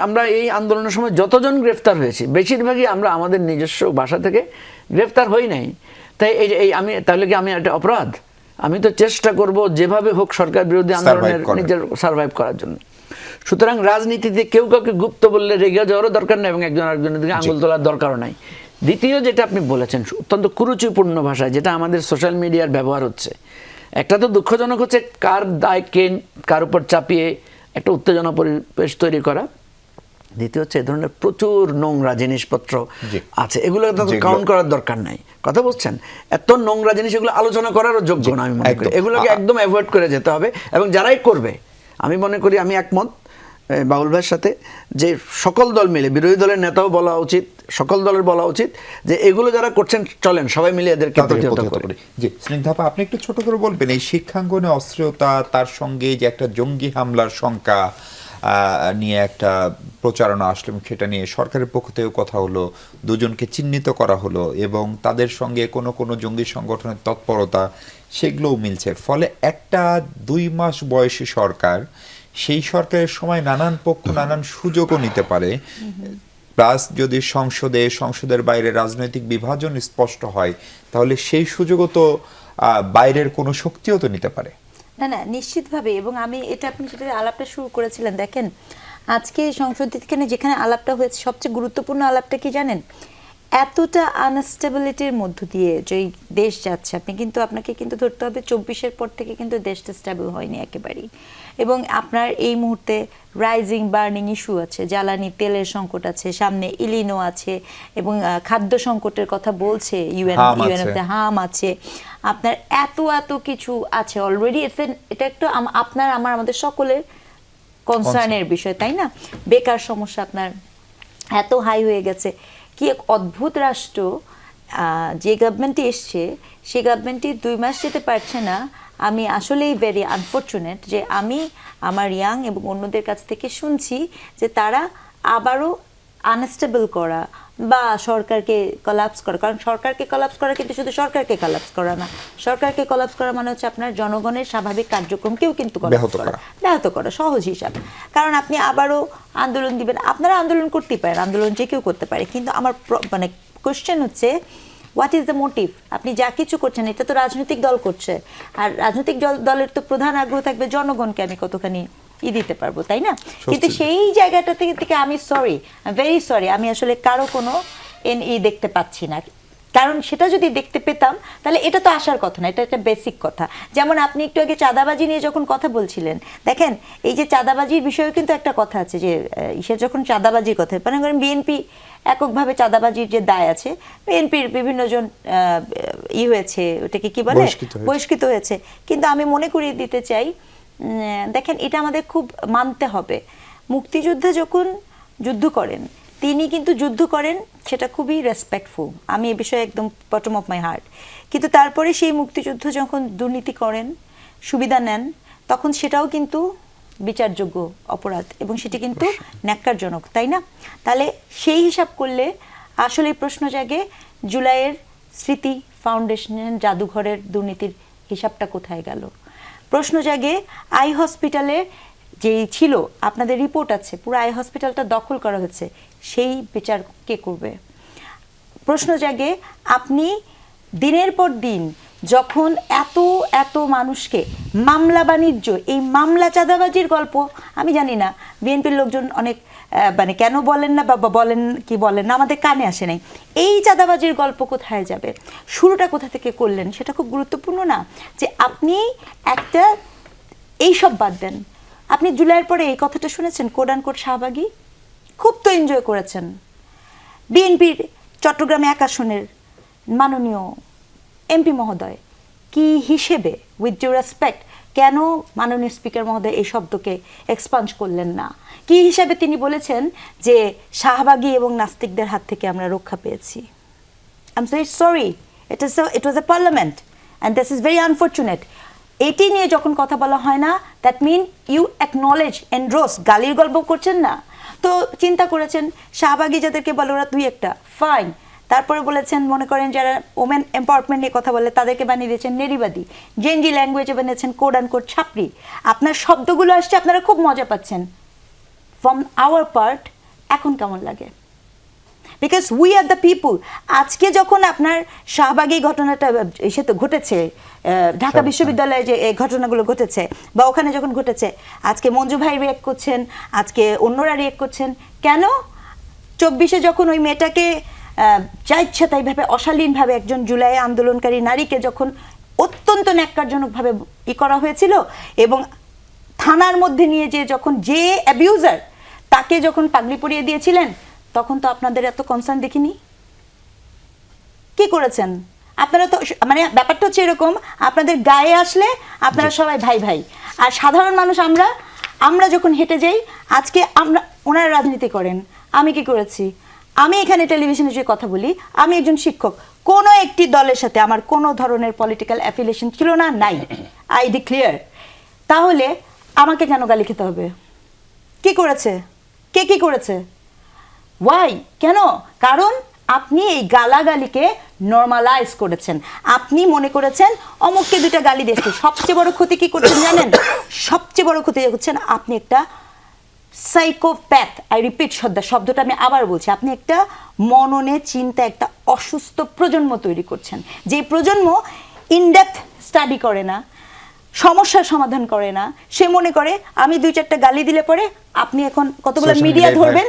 আমরা এই আন্দোলনের সময় যতজন গ্রেফতার হয়েছি বেশিরভাগই আমরা আমাদের নিজস্ব বাসা থেকে গ্রেফতার হই নাই। তাই আমি তাহলে কি আমি একটা অপরাধ? আমি তো চেষ্টা করব যেভাবে হোক সরকার বিরোধী আন্দোলনের নিজের সার্ভাইভ করার জন্য। সুতরাং রাজনীতিতে কেউ কাউকে গুপ্ত বললে রেগে যাওয়ারও দরকার নেই এবং একজন আরেকজনের দিকে আঙুল তোলার দরকারও নাই। দ্বিতীয় যেটা আপনি বলেছেন অত্যন্ত কুরুচিপূর্ণ ভাষায় যেটা আমাদের সোশ্যাল মিডিয়ার ব্যবহার হচ্ছে, একটা তো দুঃখজনক হচ্ছে কার দায় কে কার উপর চাপিয়ে একটা উত্তেজনা পরিবেশ তৈরি করা। দ্বিতীয় হচ্ছে এ ধরনের প্রচুর নোংরা জিনিসপত্র আছে, এগুলো তো কাউন্ট করার দরকার নাই। কথা বলছেন, এত নোংরা জিনিস এগুলো আলোচনা করারও যোগ্য না। আমি মনে করি এগুলোকে একদম অ্যাভয়েড করে যেতে হবে এবং যারাই করবে, আমি মনে করি আমি একমত বাউল ভাইয়ের সাথে যে সকল দল মিলে, বিরোধী দলের নেতাও বলা উচিত, সকল দলের বলা উচিত যে এগুলো যারা করছেন চলেন সবাই মিলে এদেরকে প্রতিহত করি। জি স্নিগ্ধাপা, আপনি একটু ছোট করে বলবেন এই শিক্ষাঙ্গনে অস্থিরতা, তার সঙ্গে যে একটা জঙ্গি হামলার শঙ্কা নিয়ে একটা প্রচারণা আসলো, সেটা নিয়ে সরকারের পক্ষ থেকে কথা হলো, দুজনকে চিহ্নিত করা হলো এবং তাদের সঙ্গে কোনো কোনো জঙ্গি সংগঠনের তৎপরতা সেগুলোও মিলছে। ফলে একটা 2 মাস বয়সী সরকার, সেই সরকারের সময় নানান পক্ষ নানান সুযোগও নিতে পারে, প্লাস যদি সংসদের বাইরে রাজনৈতিক বিভাজন স্পষ্ট হয় তাহলে সেই সুযোগও তো বাইরের কোনো শক্তিও তো নিতে পারে। না না, নিশ্চিতভাবে। এবং আমি এটা আপনি যেটা আলাপটা শুরু করেছিলেন, দেখেন আজকে সংসদ যেখানে আলাপটা হয়েছে সবচেয়ে গুরুত্বপূর্ণ আলাপটা কি জানেন? এতটা আনস্টেবিলিটির মধ্য দিয়ে যে দেশ যাচ্ছে, আপনাকে কিন্তু ধরতে হবে 24-এর পর থেকে কিন্তু দেশটা স্টেবল হয়নি একেবারেই। এবং আপনার এই মুহূর্তে রাইজিং বার্নিং ইস্যু আছে, জ্বালানি তেলের সংকট আছে, সামনে ইলিনো আছে এবং খাদ্য সংকটের কথা বলছে ইউএনতে, হাম আছে, আপনার এত কিছু আছে অলরেডি। এটা একটু আমাদের সকলের কনসার্নের বিষয়, তাই না? বেকার সমস্যা আপনার এত হাই হয়ে গেছে। কি এক অদ্ভুত রাষ্ট্র, যে গভর্নমেন্টই এসছে সেই গভর্নমেন্টই 2 মাস যেতে পারছে না। আমি আসলেই ভেরি আনফর্চুনেট যে আমি আমার ইয়াং এবং অন্যদের কাছ থেকে শুনছি যে তারা আবারও আনস্টেবল করা বা সরকারকে কলাপস করা। কারণ সরকারকে কলাপস করা কিন্তু শুধু সরকারকে কলাপস করা না, সরকারকে কলাপস করা মানে হচ্ছে আপনার জনগণের স্বাভাবিক কার্যক্রমকেও কিন্তু ব্যাহত করা, সহজ হিসাব। কারণ আপনি আবারও আন্দোলন দিবেন, আপনারা আন্দোলন করতেই পারেন, আন্দোলন যে কেউ করতে পারে, কিন্তু আমার মানে কোয়েশ্চেন হচ্ছে হোয়াট ইজ দ্য মোটিভ? আপনি যা কিছু করছেন এটা তো রাজনৈতিক দল করছে, আর রাজনৈতিক দলের তো প্রধান আগ্রহ থাকবে জনগণকে আমি কতখানি দিতে পারবো, তাই না? কিন্তু সেই জায়গাটা থেকে আমি ভেরি সরি, আমি আসলে কারো কোনো দেখতে পাচ্ছি না। কারণ সেটা যদি দেখতে পেতাম তাহলে এটা তো আসার কথা না, এটা একটা বেসিক কথা। যেমন আপনি একটু আগে চাঁদাবাজি নিয়ে যখন কথা বলছিলেন, দেখেন এই যে চাঁদাবাজির বিষয়েও কিন্তু একটা কথা আছে যে যখন চাঁদাবাজির কথা, মনে করেন বিএনপি এককভাবে চাঁদাবাজির যে দায় আছে, বিএনপির বিভিন্ন জন হয়েছে, ওটাকে কি বলে, বহিষ্কৃত হয়েছে। কিন্তু আমি মনে করিয়ে দিতে চাই, দেখেন এটা আমাদের খুব মানতে হবে, মুক্তিযোদ্ধা যখন যুদ্ধ করেন তিনি কিন্তু যুদ্ধ করেন সেটা খুবই রেসপেক্টফুল, আমি এ বিষয়ে একদম বটম অফ মাই হার্ট। কিন্তু তারপরে সেই মুক্তিযুদ্ধ যখন দুর্নীতি করেন, সুবিধা নেন, তখন সেটাও কিন্তু বিচারযোগ্য অপরাধ এবং সেটি কিন্তু ন্যাক্কারজনক, তাই না? তাহলে সেই হিসাব করলে আসলে প্রশ্ন জাগে জুলাইয়ের স্মৃতি ফাউন্ডেশন জাদুঘরের দুর্নীতির হিসাবটা কোথায় গেল? প্রশ্ন জাগে আই হসপিটালে যেই ছিল, আপনাদের রিপোর্ট আছে, পুরো আই হসপিটালটা দখল করা হয়েছে, সেই বিচার কে করবে? প্রশ্ন জাগে আপনি দিনের পর দিন যখন এত মানুষকে মামলা বাণিজ্য, এই মামলা চাঁদাবাজির গল্প, আমি জানি না বিএনপির লোকজন অনেক মানে কেন বলেন না বা বলেন না, আমাদের কানে আসে নাই। এই চাঁদাবাজির গল্প কোথায় যাবে? শুরুটা কোথা থেকে করলেন সেটা খুব গুরুত্বপূর্ণ না? যে আপনি একটা এইসব বাদ দেন, আপনি জুলাইয়ের পরে এই কথাটা শুনেছেন, কোড অ্যান্ড কোড শাহবাগী, খুব তো এনজয় করেছেন। বিএনপির চট্টগ্রামে 1 আসনের মাননীয় এমপি মহোদয় কি হিসেবে, উইথ ডিউ রেসপেক্ট, কেন মাননীয় স্পিকার মহোদয় এই শব্দকে এক্সপাঞ্জ করলেন না? কি হিসাবে তিনি বলেছেন যে শাহবাগী এবং নাস্তিকদের হাত থেকে আমরা রক্ষা পেয়েছি? I am very sorry, it was A parliament and this is very unfortunate. এটি নিয়ে যখন কথা বলা হয় না, দ্যাট মিন ইউ অ্যাকনলেজ এন্ড্রোস, গালির গল্প করছেন না। তো চিন্তা করেছেন শাহবাগী যাদেরকে বলে ওরা দুই একটা, ফাইন। তারপরে বলেছেন মনে করেন যারা ওমেন এম্পাওয়ারমেন্ট নিয়ে কথা বলে তাদেরকে বানিয়ে দিয়েছেন নেরিবাদী, জেনজি ল্যাঙ্গুয়েজে বানিয়েছেন কোড অ্যান্ড কোড ছাপরি। আপনার শব্দগুলো আসছে, আপনারা খুব মজা পাচ্ছেন। ফ্রম আওয়ার পার্ট এখন কেমন লাগে? Because we are the people. আজকে যখন আপনার শাহবাগী ঘটনাটা এসে তো ঘটেছে, ঢাকা বিশ্ববিদ্যালয়ে যে এই ঘটনাগুলো ঘটেছে বা ওখানে যখন ঘটেছে, আজকে মঞ্জু ভাই রিয়েক্ট করছেন, আজকে অন্যরা রিয়েক্ট করছেন, কেন? 24-এ যখন ওই মেয়েটাকে যা ইচ্ছা তাইভাবে অশালীনভাবে একজন জুলাই আন্দোলনকারী নারীকে যখন অত্যন্ত ন্যাক্কারজনকভাবে করা হয়েছিল, এবং থানার মধ্যে নিয়ে যে যখন যে অ্যাবিউজার তাকে যখন পাগড়ি পরিয়ে দিয়েছিলেন, তখন তো আপনাদের এত কনসার্ন দেখিনি। কি করেছেন আপনারা? তো মানে ব্যাপারটা হচ্ছে এরকম, আপনাদের গায়ে আসলে আপনারা সবাই ভাই ভাই, আর সাধারণ মানুষ আমরা যখন হেঁটে যাই, আজকে ওনারা রাজনীতি করেন, আমি কি করেছি? আমি এখানে টেলিভিশনে যে কথা বলি, আমি একজন শিক্ষক, কোনো একটি দলের সাথে আমার কোনো ধরনের পলিটিক্যাল অ্যাফিলিয়েশন ছিল না, নাই, আই ডিক্লেয়ার। তাহলে আমাকে কেন গালি খেতে হবে? কি করেছে? কে কি করেছে? ওয়াই? কেন? কারণ আপনি এই গালাগালিকে নর্মালাইজ করেছেন। আপনি মনে করেছেন অমুককে দুইটা গালি দিয়েছে। সবচেয়ে বড় ক্ষতি কি করছেন জানেন? সবচেয়ে বড় ক্ষতি করছেন আপনি একটা সাইকোপ্যাথ। আই রিপিট শব্দটা আমি আবার বলছি, আপনি একটা মননে চিন্তা একটা অসুস্থ প্রজন্ম তৈরি করছেন, যে প্রজন্ম ইনডেপথ স্টাডি করে না, সমস্যার সমাধান করে না। সে মনে করে আমি 2-4টা গালি দিলে পরে আপনি এখন কতগুলো মিডিয়া ধরবেন,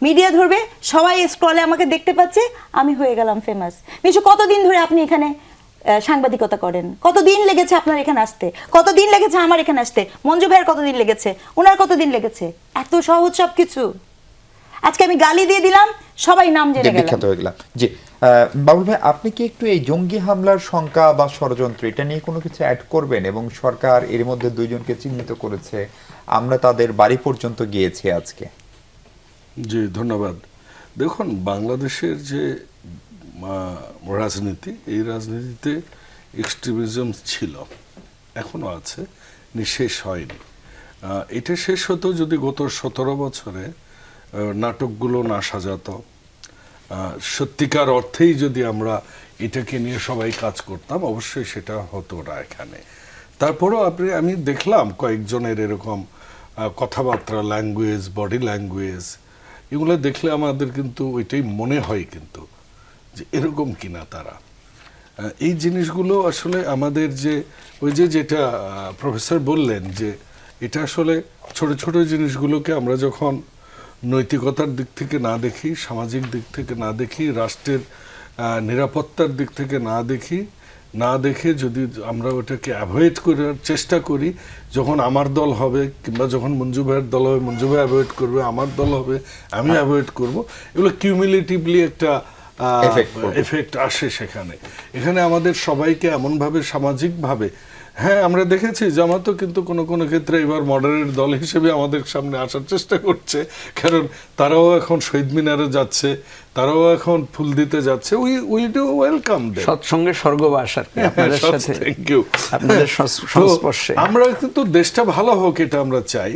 মিডিয়া ধরবে, সবাই স্ক্রলে আমাকে দেখতে পাচ্ছে, আমি হয়ে গেলাম ফেমাস। মিশু, কতদিন ধরে আপনি এখানে সাংবাদিকতা করেন? কতদিন লেগেছে আপনার এখানে আসতে? কতদিন লেগেছে আমার এখানে আসতে? মঞ্জু ভাইয়ের কতদিন লেগেছে? ওনার কতদিন লেগেছে? এত সহজ সব কিছু। আজকে আমি গালি দিয়ে দিলাম, সবাই নাম জেনে গেল, বিখ্যাত হয়ে গেলাম। জি বাবুল ভাই, আপনি কি একটু এই জঙ্গি হামলার শঙ্কা বা ষড়যন্ত্র এটা নিয়ে কোনো কিছু অ্যাড করবেন? এবং সরকার এর মধ্যে 2 জনকে চিহ্নিত করেছে, আমরা তাদের বাড়ি পর্যন্ত গিয়েছি আজকে। জি ধন্যবাদ। দেখুন, বাংলাদেশের যে রাজনীতি, এই রাজনীতিতে এক্সট্রিমিজম ছিল, এখনো আছে, শেষ হয়নি। এটা শেষ হতো যদি গত 17 বছরে নাটকগুলো না সাজাতো, সত্যিকার অর্থেই যদি আমরা এটাকে নিয়ে সবাই কাজ করতাম, অবশ্যই সেটা হতো না এখানে। তারপরও আমি দেখলাম কয়েকজনের এরকম কথাবার্তা, ল্যাঙ্গুয়েজ, বডি ল্যাঙ্গুয়েজ, এগুলো দেখলে আমাদের কিন্তু ওইটাই মনে হয় কিন্তু যে এরকম কিনা তারা। এই জিনিসগুলো আসলে আমাদের যে ওই যেটা প্রফেসর বললেন, যে এটা আসলে ছোট ছোট জিনিসগুলোকে আমরা যখন নৈতিকতার দিক থেকে না দেখি, সামাজিক দিক থেকে না দেখি, রাষ্ট্রের নিরাপত্তার দিক থেকে না দেখে যদি আমরা ওটাকে অ্যাভয়েড করার চেষ্টা করি, যখন আমার দল হবে কিংবা যখন মঞ্জু ভাইয়ের দল হবে, মঞ্জু ভাই অ্যাভয়েড করবে, আমার দল হবে, আমি অ্যাভয়েড করব, এগুলো কিউমুলেটিভলি একটা এফেক্ট আসে সেখানে। এখানে আমাদের সবাইকে এমনভাবে সামাজিকভাবে, হ্যাঁ আমরা দেখেছি জামাতও কিন্তু কোনো কোনো ক্ষেত্রে এবার মডারেট দল হিসেবে আমাদের সামনে আসার চেষ্টা করছে, কারণ তারাও এখন শহীদ মিনারে যাচ্ছে, তারাও এখন ফুল দিতে যাচ্ছে। We do welcome them. সৎসঙ্গে স্বর্গবাস আর কি আপনাদের সাথে, থ্যাংক ইউ। আপনাদের সংস্পর্শে আমরা কিন্তু দেশটা ভালো হোক, এটা আমরা চাই।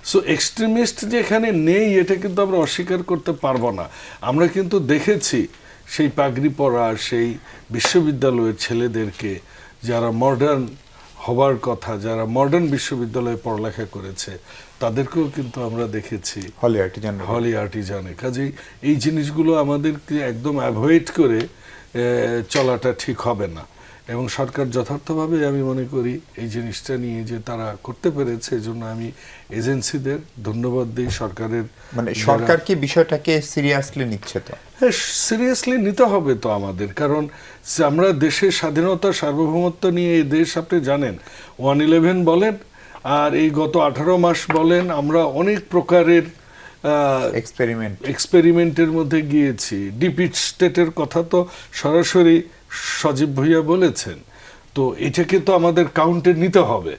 সো এক্সট্রিমিস্ট যে এখানে নেই এটা কিন্তু আমরা অস্বীকার করতে পারবো না। আমরা কিন্তু দেখেছি সেই পাগড়ি পরা সেই বিশ্ববিদ্যালয়ের ছেলেদেরকে, যারা মডার্ন হবার কথা, যারা মডার্ন বিশ্ববিদ্যালয়ে পড়ালেখা করেছে, তাদেরকেও কিন্তু আমরা দেখেছি হলি আর্টিজানে। কাজেই এই জিনিসগুলো আমাদেরকে একদম অ্যাভয়েড করে চলাটা ঠিক হবে না। এবং সরকার যথার্থভাবে আমি মনে করি এই জিনিসটা নিয়ে যে তারা করতে পেরেছে, এজন্য আমি এজেন্সিদের ধন্যবাদ দিই। সরকারের মানে সরকার কি বিষয়টাকে সিরিয়াসলি নিচ্ছে? তো হ্যাঁ, সিরিয়াসলি নিতে হবে তো আমাদের, কারণ আমরা দেশের স্বাধীনতা সার্বভৌমত্ব নিয়ে এই দেশ, আপনি জানেন 111 বলেন আর এই গত 18 মাস বলেন, আমরা অনেক প্রকারের এক্সপেরিমেন্টের মধ্যে গিয়েছি। ডিপিট স্টেটের কথা তো সরাসরি সজীব ভুইয়া বলেছেন, তো এটাকে তো আমাদের কাউন্টে নিতে হবে।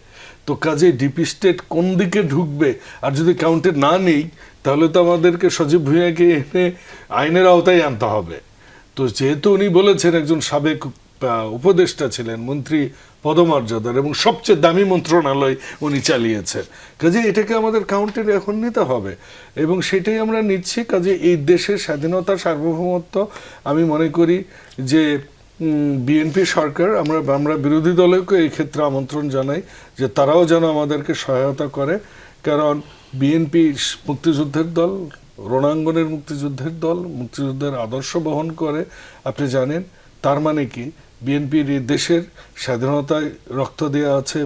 তো কাজে ডিপি স্টেট কোন দিকে ঢুকবে, আর যদি কাউন্টে না নেই তাহলে তো আমাদেরকে সজীব ভুইয়াকে এনে আইনের আওতায় আনতে হবে। তো যেহেতু উনি বলেছেন, একজন সাবেক উপদেষ্টা ছিলেন, মন্ত্রী পদমর্যাদার এবং সবচেয়ে দামি মন্ত্রণালয় উনি চালিয়েছেন। কাজে এটাকে আমাদের কাউন্টে এখন নিতে হবে এবং সেটাই আমরা নিচ্ছি। কাজে এই দেশের স্বাধীনতা সার্বভৌমত্ব আমি মনে করি যে বিএনপি সরকার, আমরা বিরোধী দলকে এই ক্ষেত্রে আমন্ত্রণ জানাই যে তারাও যেন আমাদেরকে সহায়তা করে, কারণ বিএনপি মুক্তিযুদ্ধের দল, রণাঙ্গনের মুক্তিযুদ্ধের দল, মুক্তিযুদ্ধের আদর্শ বহন করে। আপনি জানেন তার মানে কি, বিএনপির এই দেশের স্বাধীনতায় রক্ত দেওয়া আছে,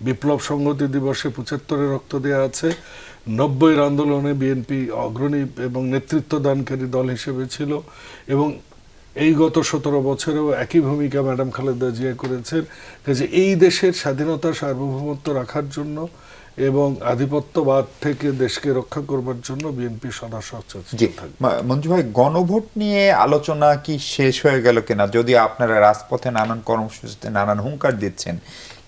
বিপ্লব সংহতি দিবসে 75-এ রক্ত দেওয়া আছে, 90-এর আন্দোলনে বিএনপি অগ্রণী এবং নেতৃত্ব দানকারী দল হিসেবে ছিল এবং এই গত 17 বছরেও একই ভূমিকা ম্যাডাম খালেদা জিয়া করেছেন। কাজে এই দেশের স্বাধীনতা সার্বভৌমত্ব রাখার জন্য এবং আধিপত্যবাদ থেকে দেশকে রক্ষা করবার জন্য বিএনপি সদা সচেষ্ট থাকবে। মঞ্জু ভাই, গণভোট নিয়ে আলোচনা কি শেষ হয়ে গেল কিনা? যদি আপনারা রাজপথে নানান কর্মসূচিতে নানান হুঙ্কার দিচ্ছেন,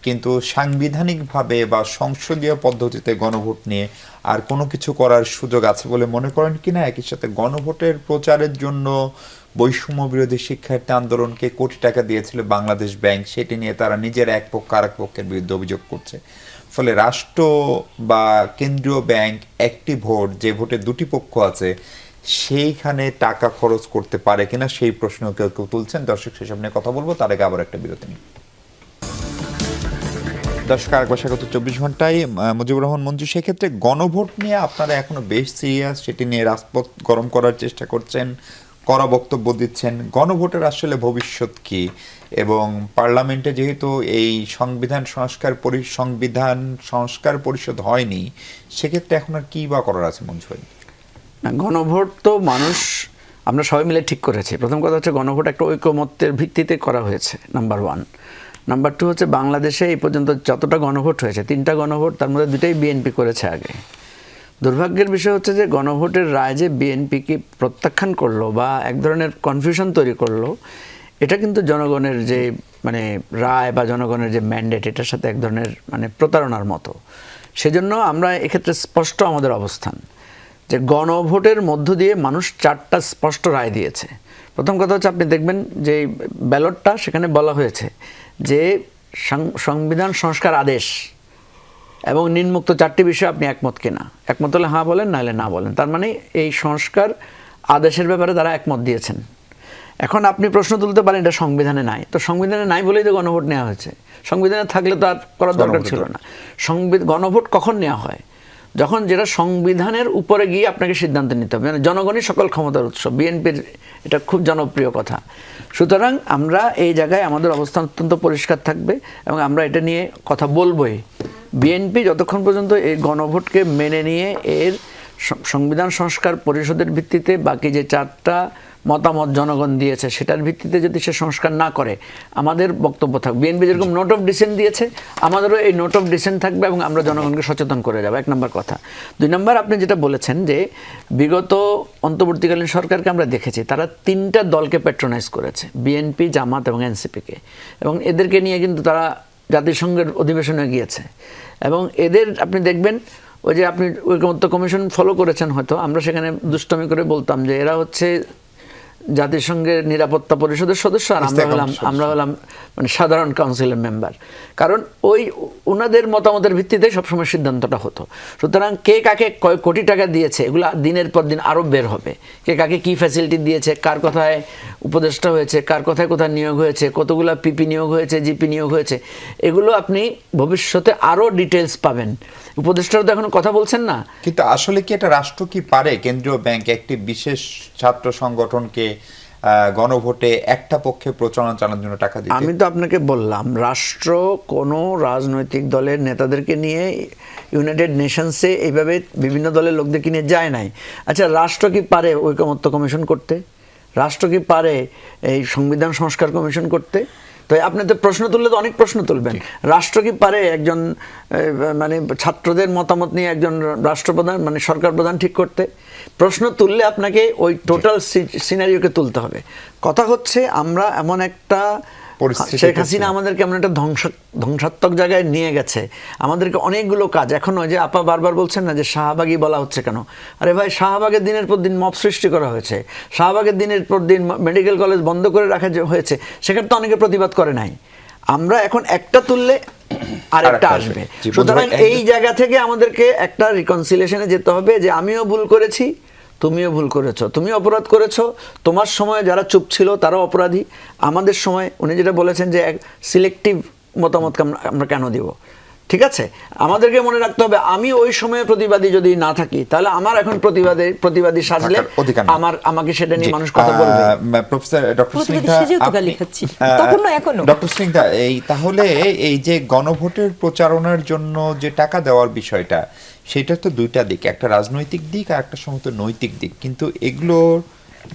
কিন্তু সাংবিধানিকভাবে বা সংসদীয় পদ্ধতিতে গণভোট নিয়ে আর কোনো কিছু করার সুযোগ আছে বলে মনে করেন কিনা? একই সাথে গণভোটের প্রচারের জন্য বৈষম্য বিরোধী শিক্ষার্থী আন্দোলনকে কোটি টাকা দিয়েছিল বাংলাদেশ ব্যাংক, সেটি নিয়ে তারা নিজের এক পক্ষ আর এক পক্ষের বিরুদ্ধে অভিযোগ করছে। ফলে রাষ্ট্র বা কেন্দ্রীয় ব্যাংক একটি ভোট, যে ভোটে দুটি পক্ষ আছে, সেইখানে টাকা খরচ করতে পারে কিনা সেই প্রশ্ন কেউ কেউ তুলছেন। দর্শক সেসব নিয়ে কথা বলবো, তার আগে আবার একটা বিরতি নিই। দর্শক আরেকবার স্বাগত 24 ঘন্টায়। মুজিবুর রহমান মঞ্জু, সেক্ষেত্রে গণভোট নিয়ে আপনারা এখনো বেশ সিরিয়াস, সেটি নিয়ে রাজপথ গরম করার চেষ্টা করছেন, কড়া বক্তব্য দিচ্ছেন। গণভোটের আসলে ভবিষ্যৎ কি? এবং পার্লামেন্টে যেহেতু এই সংবিধান সংস্কার পরিষদ হয়নি, সেক্ষেত্রে এখন আর কি বা করার আছে মঞ্জু ভাই? না, গণভোট তো আমরা সবাই মিলে ঠিক করেছি। প্রথম কথা হচ্ছে গণভোট একটা ঐকমত্যের ভিত্তিতে করা হয়েছে, নাম্বার 1। নাম্বার 2 হচ্ছে বাংলাদেশে এই পর্যন্ত যতটা গণভোট হয়েছে, 3টা গণভোট, তার মধ্যে 2টাই বিএনপি করেছে আগে। দুর্ভাগ্যের বিষয় হচ্ছে যে গণভোটের রায় যে বিএনপিকে প্রত্যাখ্যান করলো বা এক ধরনের কনফিউশন তৈরি করলো, এটা কিন্তু জনগণের যে রায় বা জনগণের যে ম্যান্ডেট, এটার সাথে এক ধরনের প্রতারণার মতো। সেজন্য আমরা এক্ষেত্রে স্পষ্ট আমাদের অবস্থান যে গণভোটের মধ্য দিয়ে মানুষ 4টা স্পষ্ট রায় দিয়েছে। প্রথম কথা হচ্ছে, আপনি দেখবেন যে ব্যালটটা, সেখানে বলা হয়েছে যে সংবিধান সংস্কার আদেশ এবং নিম্নোক্ত 4টি বিষয়ে আপনি একমত কিনা। একমত হলে হ্যাঁ বলেন, নাহলে না বলেন। তার মানে এই সংস্কার আদেশের ব্যাপারে তারা একমত দিয়েছেন। এখন আপনি প্রশ্ন তুলতে পারেন এটা সংবিধানে নাই, তো সংবিধানে নাই বলেই তো গণভোট নেওয়া হয়েছে। সংবিধানে থাকলে তো আর করার দরকার ছিল না। গণভোট কখন নেওয়া হয়? যখন যেটা সংবিধানের উপরে গিয়ে আপনাকে সিদ্ধান্ত নিতে হবে। জনগণই সকল ক্ষমতার উৎস, বিএনপির এটা খুব জনপ্রিয় কথা। সুতরাং আমরা এই জায়গায় আমাদের অবস্থান অত্যন্ত পরিষ্কার থাকবে এবং আমরা এটা নিয়ে কথা বলবোই। বিএনপি যতক্ষণ পর্যন্ত এই গণভোটকে মেনে নিয়ে এর সংবিধান সংস্কার পরিষদের ভিত্তিতে বাকি যে 4টা মতামত জনগণ দিয়েছে সেটার ভিত্তিতে যদি সে সংস্কার না করে, আমাদের বক্তব্য থাকবে। বিএনপি যেরকম নোট অফ ডিসেন্ট দিয়েছে, আমাদেরও এই নোট অফ ডিসেন্ট থাকবে এবং আমরা জনগণকে সচেতন করে যাবো। 1 নম্বর কথা। 2 নম্বর, আপনি যেটা বলেছেন যে বিগত অন্তর্বর্তীকালীন সরকারকে আমরা দেখেছি তারা 3টা দলকে প্যাট্রোনাইজ করেছে, বিএনপি, জামাত এবং এনসিপিকে, এবং এদেরকে নিয়ে কিন্তু তারা জাতিসংঘের অধিবেশনে গিয়েছে। এবং এদের আপনি দেখবেন, ওই যে আপনি ঐকমত্য কমিশন ফলো করেছেন হয়তো, আমরা সেখানে দুষ্টমি করে বলতাম যে এরা হচ্ছে জাতিসংঘের নিরাপত্তা পরিষদের সদস্য আর আমরা হলাম সাধারণ কাউন্সিলের মেম্বার। কারণ ওনাদের মতামতের ভিত্তিতে সবসময় সিদ্ধান্তটা হতো। সুতরাং কে কাকে কয় কোটি টাকা দিয়েছে এগুলো দিনের পর দিন আরও বের হবে। কে কাকে কী ফ্যাসিলিটি দিয়েছে, কার কথায় উপদেষ্টা হয়েছে, কার কথায় কোথায় নিয়োগ হয়েছে, কতগুলো পিপি নিয়োগ হয়েছে, জিপি নিয়োগ হয়েছে, এগুলো আপনি ভবিষ্যতে আরও ডিটেলস পাবেন। উপদেষ্টারা তো এখন কথা বলছেন না। কিন্তু আসলে কি এটা রাষ্ট্র কি পারে, কেন্দ্রীয় ব্যাংক একটি বিশেষ ছাত্র সংগঠনকে গণভোটে একটা পক্ষে প্রচারণা চালানোর জন্য টাকা দিতে? আমি তো আপনাকে বললাম, রাষ্ট্র কোনো রাজনৈতিক দলের নেতাদেরকে নিয়ে ইউনাইটেড নেশনসে এইভাবে বিভিন্ন দলের লোকদেরকে নিয়ে যায় নাই। আচ্ছা, রাষ্ট্র কি পারে ঐকমত্য কমিশন করতে? রাষ্ট্র কি পারে এই সংবিধান সংস্কার কমিশন করতে? তো আপনি তো প্রশ্ন তুললে তো অনেক প্রশ্ন তুলবেন। রাষ্ট্র কি পারে একজন ছাত্রদের মতামত নিয়ে একজন রাষ্ট্রপ্রধান সরকার প্রধান ঠিক করতে? প্রশ্ন তুললে আপনাকে ওই টোটাল সিনারিওকে তুলতে হবে। কথা হচ্ছে আমরা এমন একটা শেখ হাসিনা আমাদেরকে এমন একটা ধ্বংসাত্মক জায়গায় নিয়ে গেছে, আমাদেরকে অনেকগুলো কাজ এখন ওই যে আপা বারবার বলছেন না যে শাহবাগই বলা হচ্ছে কেন? আরে ভাই, শাহবাগের দিনের পর দিন মব সৃষ্টি করা হয়েছে, শাহবাগের দিনের পর দিন মেডিকেল কলেজ বন্ধ করে রাখা হয়েছে, সেখানে তো অনেকে প্রতিবাদ করে নাই। আমরা এখন একটা তুললে আরেকটা আরেকটা আসবে। আসবে। জি, সুতরাং বন্ধু ভাই, এই জায়গা থেকে আমাদেরকে একটা রিকনসিলিয়েশনে যেতে হবে যে আমিও ভুল করেছি, তুমিও ভুল করেছো, তুমি অপরাধ করেছো, তোমার সময় যারা চুপ ছিল তারাও অপরাধী, আমাদের সময় উনি যেটা বলেছেন যে সিলেক্টিভ মতামতকে আমরা কেন দিব, ঠিক আছে? আমাদেরকে মনে রাখতে হবে আমি ওই সময়ে প্রতিবাদী যদি না থাকি তাহলে আমার এখন প্রতিবাদী সাজলে থাকার অধিকার নেই। আমাকে সেটা নিয়ে মানুষ কথা বলবে। প্রফেসর ডক্টর প্রতিবাদী স্নিগ্ধা, সেজেও তো গালি খাচ্ছি। তখনও এখনো। ডক্টর স্নিগ্ধা, তাহলে এই যে গণভোটের প্রচারণার জন্য যে টাকা দেওয়ার বিষয়টা, সেটা তো দুইটা দিক, একটা রাজনৈতিক দিক আর একটা সম্ভবত নৈতিক দিক, কিন্তু এগুলো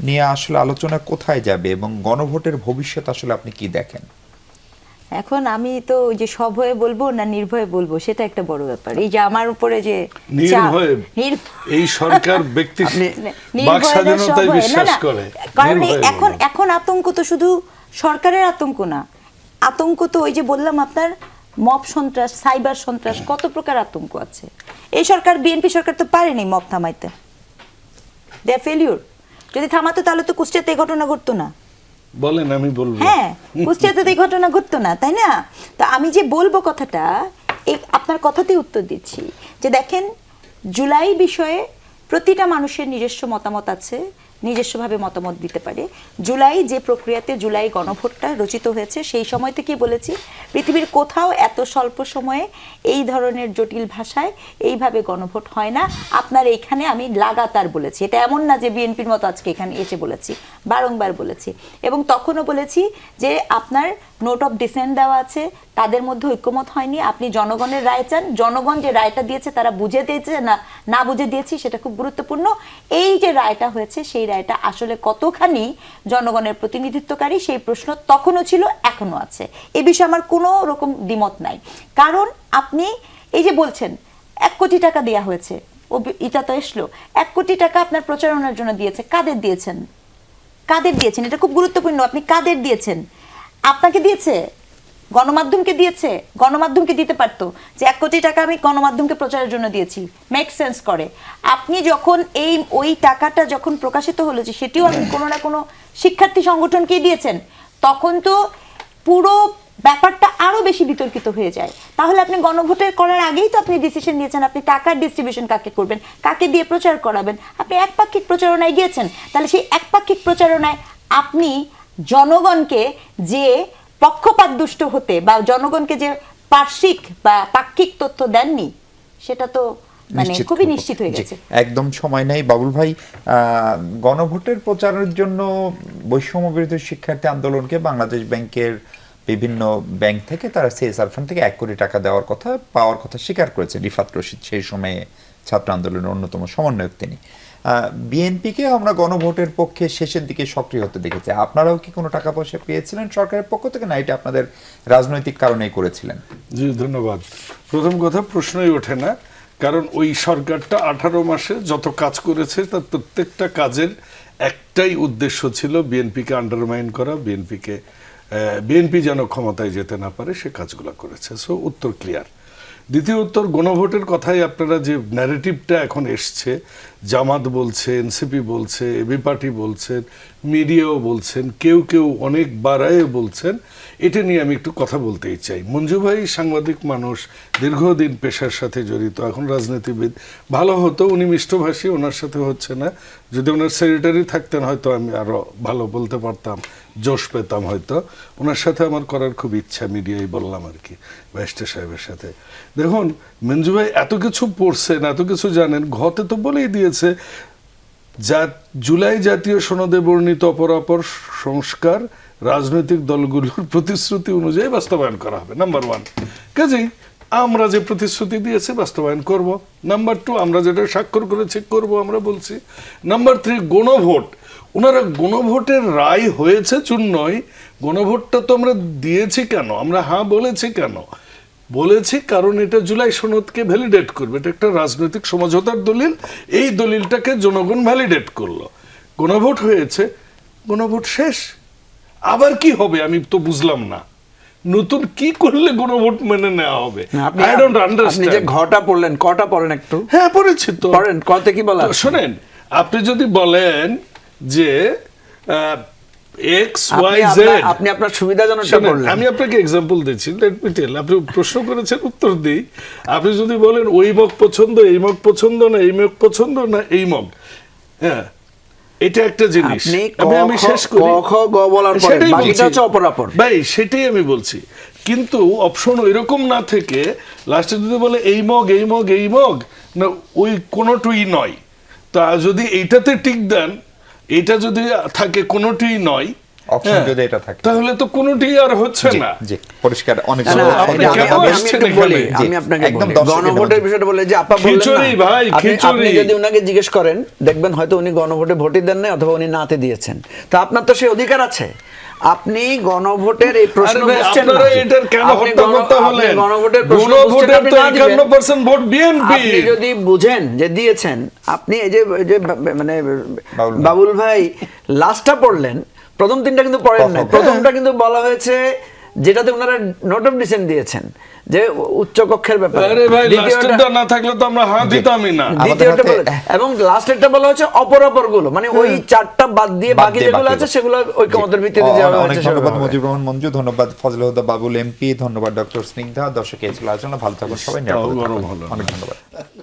নিয়ে আসলে আলোচনা কোথায় যাবে এবং গণভোটের ভবিষ্যৎ আসলে আপনি কি দেখেন? এখন আমি তো ওই যে সভয়ে বলবো না নির্ভয়ে বলবো সেটা একটা বড় ব্যাপার। এই যে আমার উপরে যে নির্ভয়ে এই সরকার ব্যক্তি বাক স্বাধীনতায় বিশ্বাস করে, কারণ এখন আতঙ্ক তো শুধু সরকারের আতঙ্ক না, আতঙ্ক তো ওই যে বললাম আপনার মব সন্ত্রাস, সাইবার সন্ত্রাস, কত প্রকার আতঙ্ক আছে। এই সরকার, বিএনপি সরকার তো পারেনি মব থামাইতে, দে ফেলিউর। যদি থামাতো তাহলে তো কুষ্টিয়াতে এই ঘটনা ঘটতো না। বলেন, আমি বলবো। হ্যাঁ, কুষ্টিয়াতে এই ঘটনা ঘটতো না, তাই না? তা আমি যে বলবো কথাটা, এই আপনার কথাতেই উত্তর দিচ্ছি যে দেখেন, জুলাই বিষয়ে প্রতিটা মানুষের নিজস্ব মতামত আছে, নিজস্বভাবে মতামত দিতে পারে। জুলাই যে প্রক্রিয়াতে জুলাই গণভোটটা রচিত হয়েছে সেই সময় থেকেই বলেছি পৃথিবীর কোথাও এত স্বল্প সময়ে এই ধরনের জটিল ভাষায় এইভাবে গণভোট হয় না। আপনার এইখানে আমি লাগাতার বলেছি, এটা এমন না যে বিএনপির মতো আজকে এখানে এসে বলেছি, বারংবার বলেছি। এবং তখনও বলেছি যে আপনার নোট অফ ডিসেন্ট দেওয়া আছে, তাদের মধ্যে ঐক্যমত হয়নি, আপনি জনগণের রায় চান, জনগণ যে রায়টা দিয়েছে তারা বুঝে দিয়েছে না বুঝে দিয়েছি সেটা খুব গুরুত্বপূর্ণ। এই যে রায়টা হয়েছে সেই রায়টা আসলে কতখানি জনগণের প্রতিনিধিত্বকারী সেই প্রশ্ন তখনও ছিল, এখনো আছে। এ বিষয়ে আমার কোনো রকম দ্বিমত নাই। কারণ আপনি এই যে বলছেন 1 কোটি টাকা দেওয়া হয়েছে, এটা তো এসলো, 1 কোটি টাকা আপনার প্রচারণার জন্য দিয়েছে, কাদের দিয়েছেন? কাদের দিয়েছেন? এটা খুব গুরুত্বপূর্ণ। আপনি কাদের দিয়েছেন? আপনাকে দিয়েছে? গণমাধ্যমকে দিয়েছে? গণমাধ্যমকে দিতে পারতো যে 1 কোটি টাকা আমি গণমাধ্যমকে প্রচারের জন্য দিয়েছি, মেক সেন্স করে। আপনি যখন ওই টাকাটা যখন প্রকাশিত হলো যে সেটিও আপনি কোনো না কোনো শিক্ষার্থী সংগঠনকেই দিয়েছেন, তখন তো পুরো ব্যাপারটা আরো বেশি বিতর্কিত হয়ে যায়। তাহলে আপনি গণভোটের করার আগেই তো আপনি ডিসিশন নিয়েছেন আপনি টাকার ডিস্ট্রিবিউশন কাকে করবেন, কাকে দিয়ে প্রচার করাবেন। আপনি একপাক্ষিক প্রচারণায় গিয়েছেন। তাহলে সেই একপাক্ষিক প্রচারণায় আপনি জনগণকে যে পক্ষপাত দুষ্ট হতে বা জনগণকে যে পার্শ্বিক বা পাক্ষিক তথ্য দেননি, সেটা তো মানে খুবই নিশ্চিত হয়ে গেছে। একদম সময় নেই বাবুল ভাই, গণভোটের প্রচারের জন্য বৈষম্য বিরোধী শিক্ষার্থী আন্দোলনকে বাংলাদেশ ব্যাংকের বিভিন্ন ব্যাংক থেকে তারা সিএসআর ফান্ড থেকে 1 কোটি টাকা পাওয়ার কথা স্বীকার করেছে রিফাত রশিদ, সেই সময়ে ছাত্র আন্দোলনের অন্যতম সমন্বয়ক তিনি। বিএনপিকে আমরা গণভোটের পক্ষে শেষের দিকে সক্রিয় হতে দেখেছি। আপনারাও কি কোনো টাকা পয়সা পেয়েছিলেন সরকারের পক্ষ থেকে, না এটা আপনাদের রাজনৈতিক কারণেই করেছিলেন? জি, ধন্যবাদ। প্রথম কথা, প্রশ্নই ওঠে না, কারণ ওই সরকারটা 18 মাসে যত কাজ করেছে তার প্রত্যেকটা কাজের একটাই উদ্দেশ্য ছিল বিএনপিকে আন্ডারমাইন করা, বিএনপি যেন ক্ষমতায় যেতে না পারে সে কাজগুলো করেছে। সো উত্তর ক্লিয়ার। দ্বিতীয় উত্তর, গণভোটের কথাই আপনারা যে ন্যারেটিভটা এখন এসছে, জামাত বলছে, এনসিপি বলছে, এবি পার্টি বলছেন, মিডিয়াও বলছেন, কেউ কেউ অনেক বাড়ায় বলছেন, এটা নিয়ে আমি একটু কথা বলতেই চাই। মঞ্জু ভাই সাংবাদিক মানুষ, দীর্ঘদিন পেশার সাথে জড়িত, এখন রাজনীতিবিদ। ভালো হতো উনি মিষ্টভাষী, ওনার সাথে হচ্ছে না। যদি ওনার সেক্রেটারি থাকতেন হয়তো আমি আরো ভালো বলতে পারতাম, জোশ পেতাম হয়তো। ওনার সাথে আমার করার খুব ইচ্ছা, মিডিয়ায় বললাম আর কি, ব্যারিস্টার সাহেবের সাথে। দেখুন মঞ্জু ভাই এত কিছু পড়ছেন, এত কিছু জানেন, ঘতে তো বলেই দিয়েছে জুলাই জাতীয় সনদে বর্ণিত অপরাপর সংস্কার রাজনৈতিক দলগুলোর প্রতিশ্রুতি অনুযায়ী বাস্তবায়ন করা হবে, নাম্বার 1। কাজেই আমরা যে প্রতিশ্রুতি দিয়েছি বাস্তবায়ন করব। নাম্বার 2, আমরা যেটা স্বাক্ষর করেছি করব, আমরা বলছি। নাম্বার 3, গণভোট। ওনারা গণভোটের রায় হয়েছে চূর্ণয়, গণভোটটা তো আমরা দিয়েছি কেন, আমরা হ্যাঁ বলেছি কেন? বলেছি কারণ এটা জুলাই সনদকে ভ্যালিডেট করবে, এটা একটা রাজনৈতিক সমঝোতার দলিল, এই দলিলটাকে জনগণ ভ্যালিডেট করলো, গণভোট হয়েছে, গণভোট শেষ। আবার কি হবে আমি তো বুঝলাম না, নতুন কি করলে গণভোট মেনে নেওয়া হবে? I don't understand. আপনি যে ঘটা পড়লেন, কটা পড়েন একটু? হ্যাঁ পড়েছি তো। পড়েন, কতে কি বলা? শোনেন, আপনি যদি বলেন যে এক্স ওয়াই আপনি জেড। আপনার- আপনি আপনার সুবিধাজনকটা শোনেন, বললেন। আমি আপনাকে এক্সাম্পল দিচ্ছি, লেট মি টেল। আপনি প্রশ্ন করেছেন, উত্তর দিই। আপনি যদি বলেন ওই মগ পছন্দ, এই মগ পছন্দ না, এই মগ পছন্দ না, এই মগ, হ্যাঁ, এটা একটা জিনিস। আপনি আমি শেষ করি। ক, খ, গ বলার পরে সেটাই বাকিটা বলছি। হচ্ছে অপরাপর। ভাই সেটাই আমি বলছি, কিন্তু অপশন এরকম না থেকে লাস্টে যদি বলে এই মগ, এই মগ, এই মগ, না ওই কোনোটুই নয়, তা যদি এইটাতে টিক দেন, এটা যদি থাকে কোনোটিই নয়, Option হ্যাঁ, যদি এটা থাকে। তাহলে তো কোনোটি আর হচ্ছে জি, না। জি, পরিষ্কার। অনেক না, না, ধন্যবাদ। আপনি আমি- কেন আমি- আমি আসছেন একটু বলি, এখানে? জি, আমি আপনাকে একদম বলি। দর্শকের গণভোটের জন্য। বিষয়টা বলে যে আপা বললেন না, খিচুড়ি ভাই, আপনি খিচুড়ি। যদি উনাকে জিজ্ঞেস করেন, দেখবেন হয়তো উনি গণভোটে ভোটই দেন নাই, অথবা উনি নাতে দিয়েছেন। তা আপনার তো সেই অধিকার আছে। আপনি গণভোটের এই প্রশ্ন আরে ভাই, বুঝছেন না। আপনারা এটার কেন আপনি হত্যা করতে আপনি হলেন? গণভোটের প্রশ্ন বুঝছেন, গণভোটের আপনি তো না দিবেন। 51% ভোট বিএনপি। আপনি যদি বুঝেন যে দিয়েছেন, আপনি এই যে মানে বাবুল ভাই লাস্টটা পড়লেন, প্রথম তিনটা কিন্তু পড়েন নাই। প্রথমটা কিন্তু বলা হয়েছে যেটাতে ওনারা নোট অফ ডিসেন্ট দিয়েছেন, যে উচ্চ কক্ষের ব্যাপারে। আরে ভাই, দ্বিতীয়টা- লাস্টেরটা না থাকলে তো আমরা হাত দিতামই না। দ্বিতীয়টা আমাদের বলে, এবং লাস্টেরটা বলা হচ্ছে অপরাপর গুলো, মানে ওই চারটা বাদ দিয়ে বাদ বাকি দিয়ে যেগুলো বাকিগুলো। আছে সেগুলো ঐকমতের ভিত্তিতে জি, যেভাবে অনেক হচ্ছে ধন্যবাদ সেভাবে হবে। মুজিবুর রহমান মঞ্জু, ধন্যবাদ ফজল হুদা বাবুল এমপি, ধন্যবাদ ডক্টর স্নিগ্ধা। দর্শক এই ছিল আলোচনা। ভালো থাকুন সবাই, নিরাপদে গরম থাকুন। হলো। অনেক ধন্যবাদ।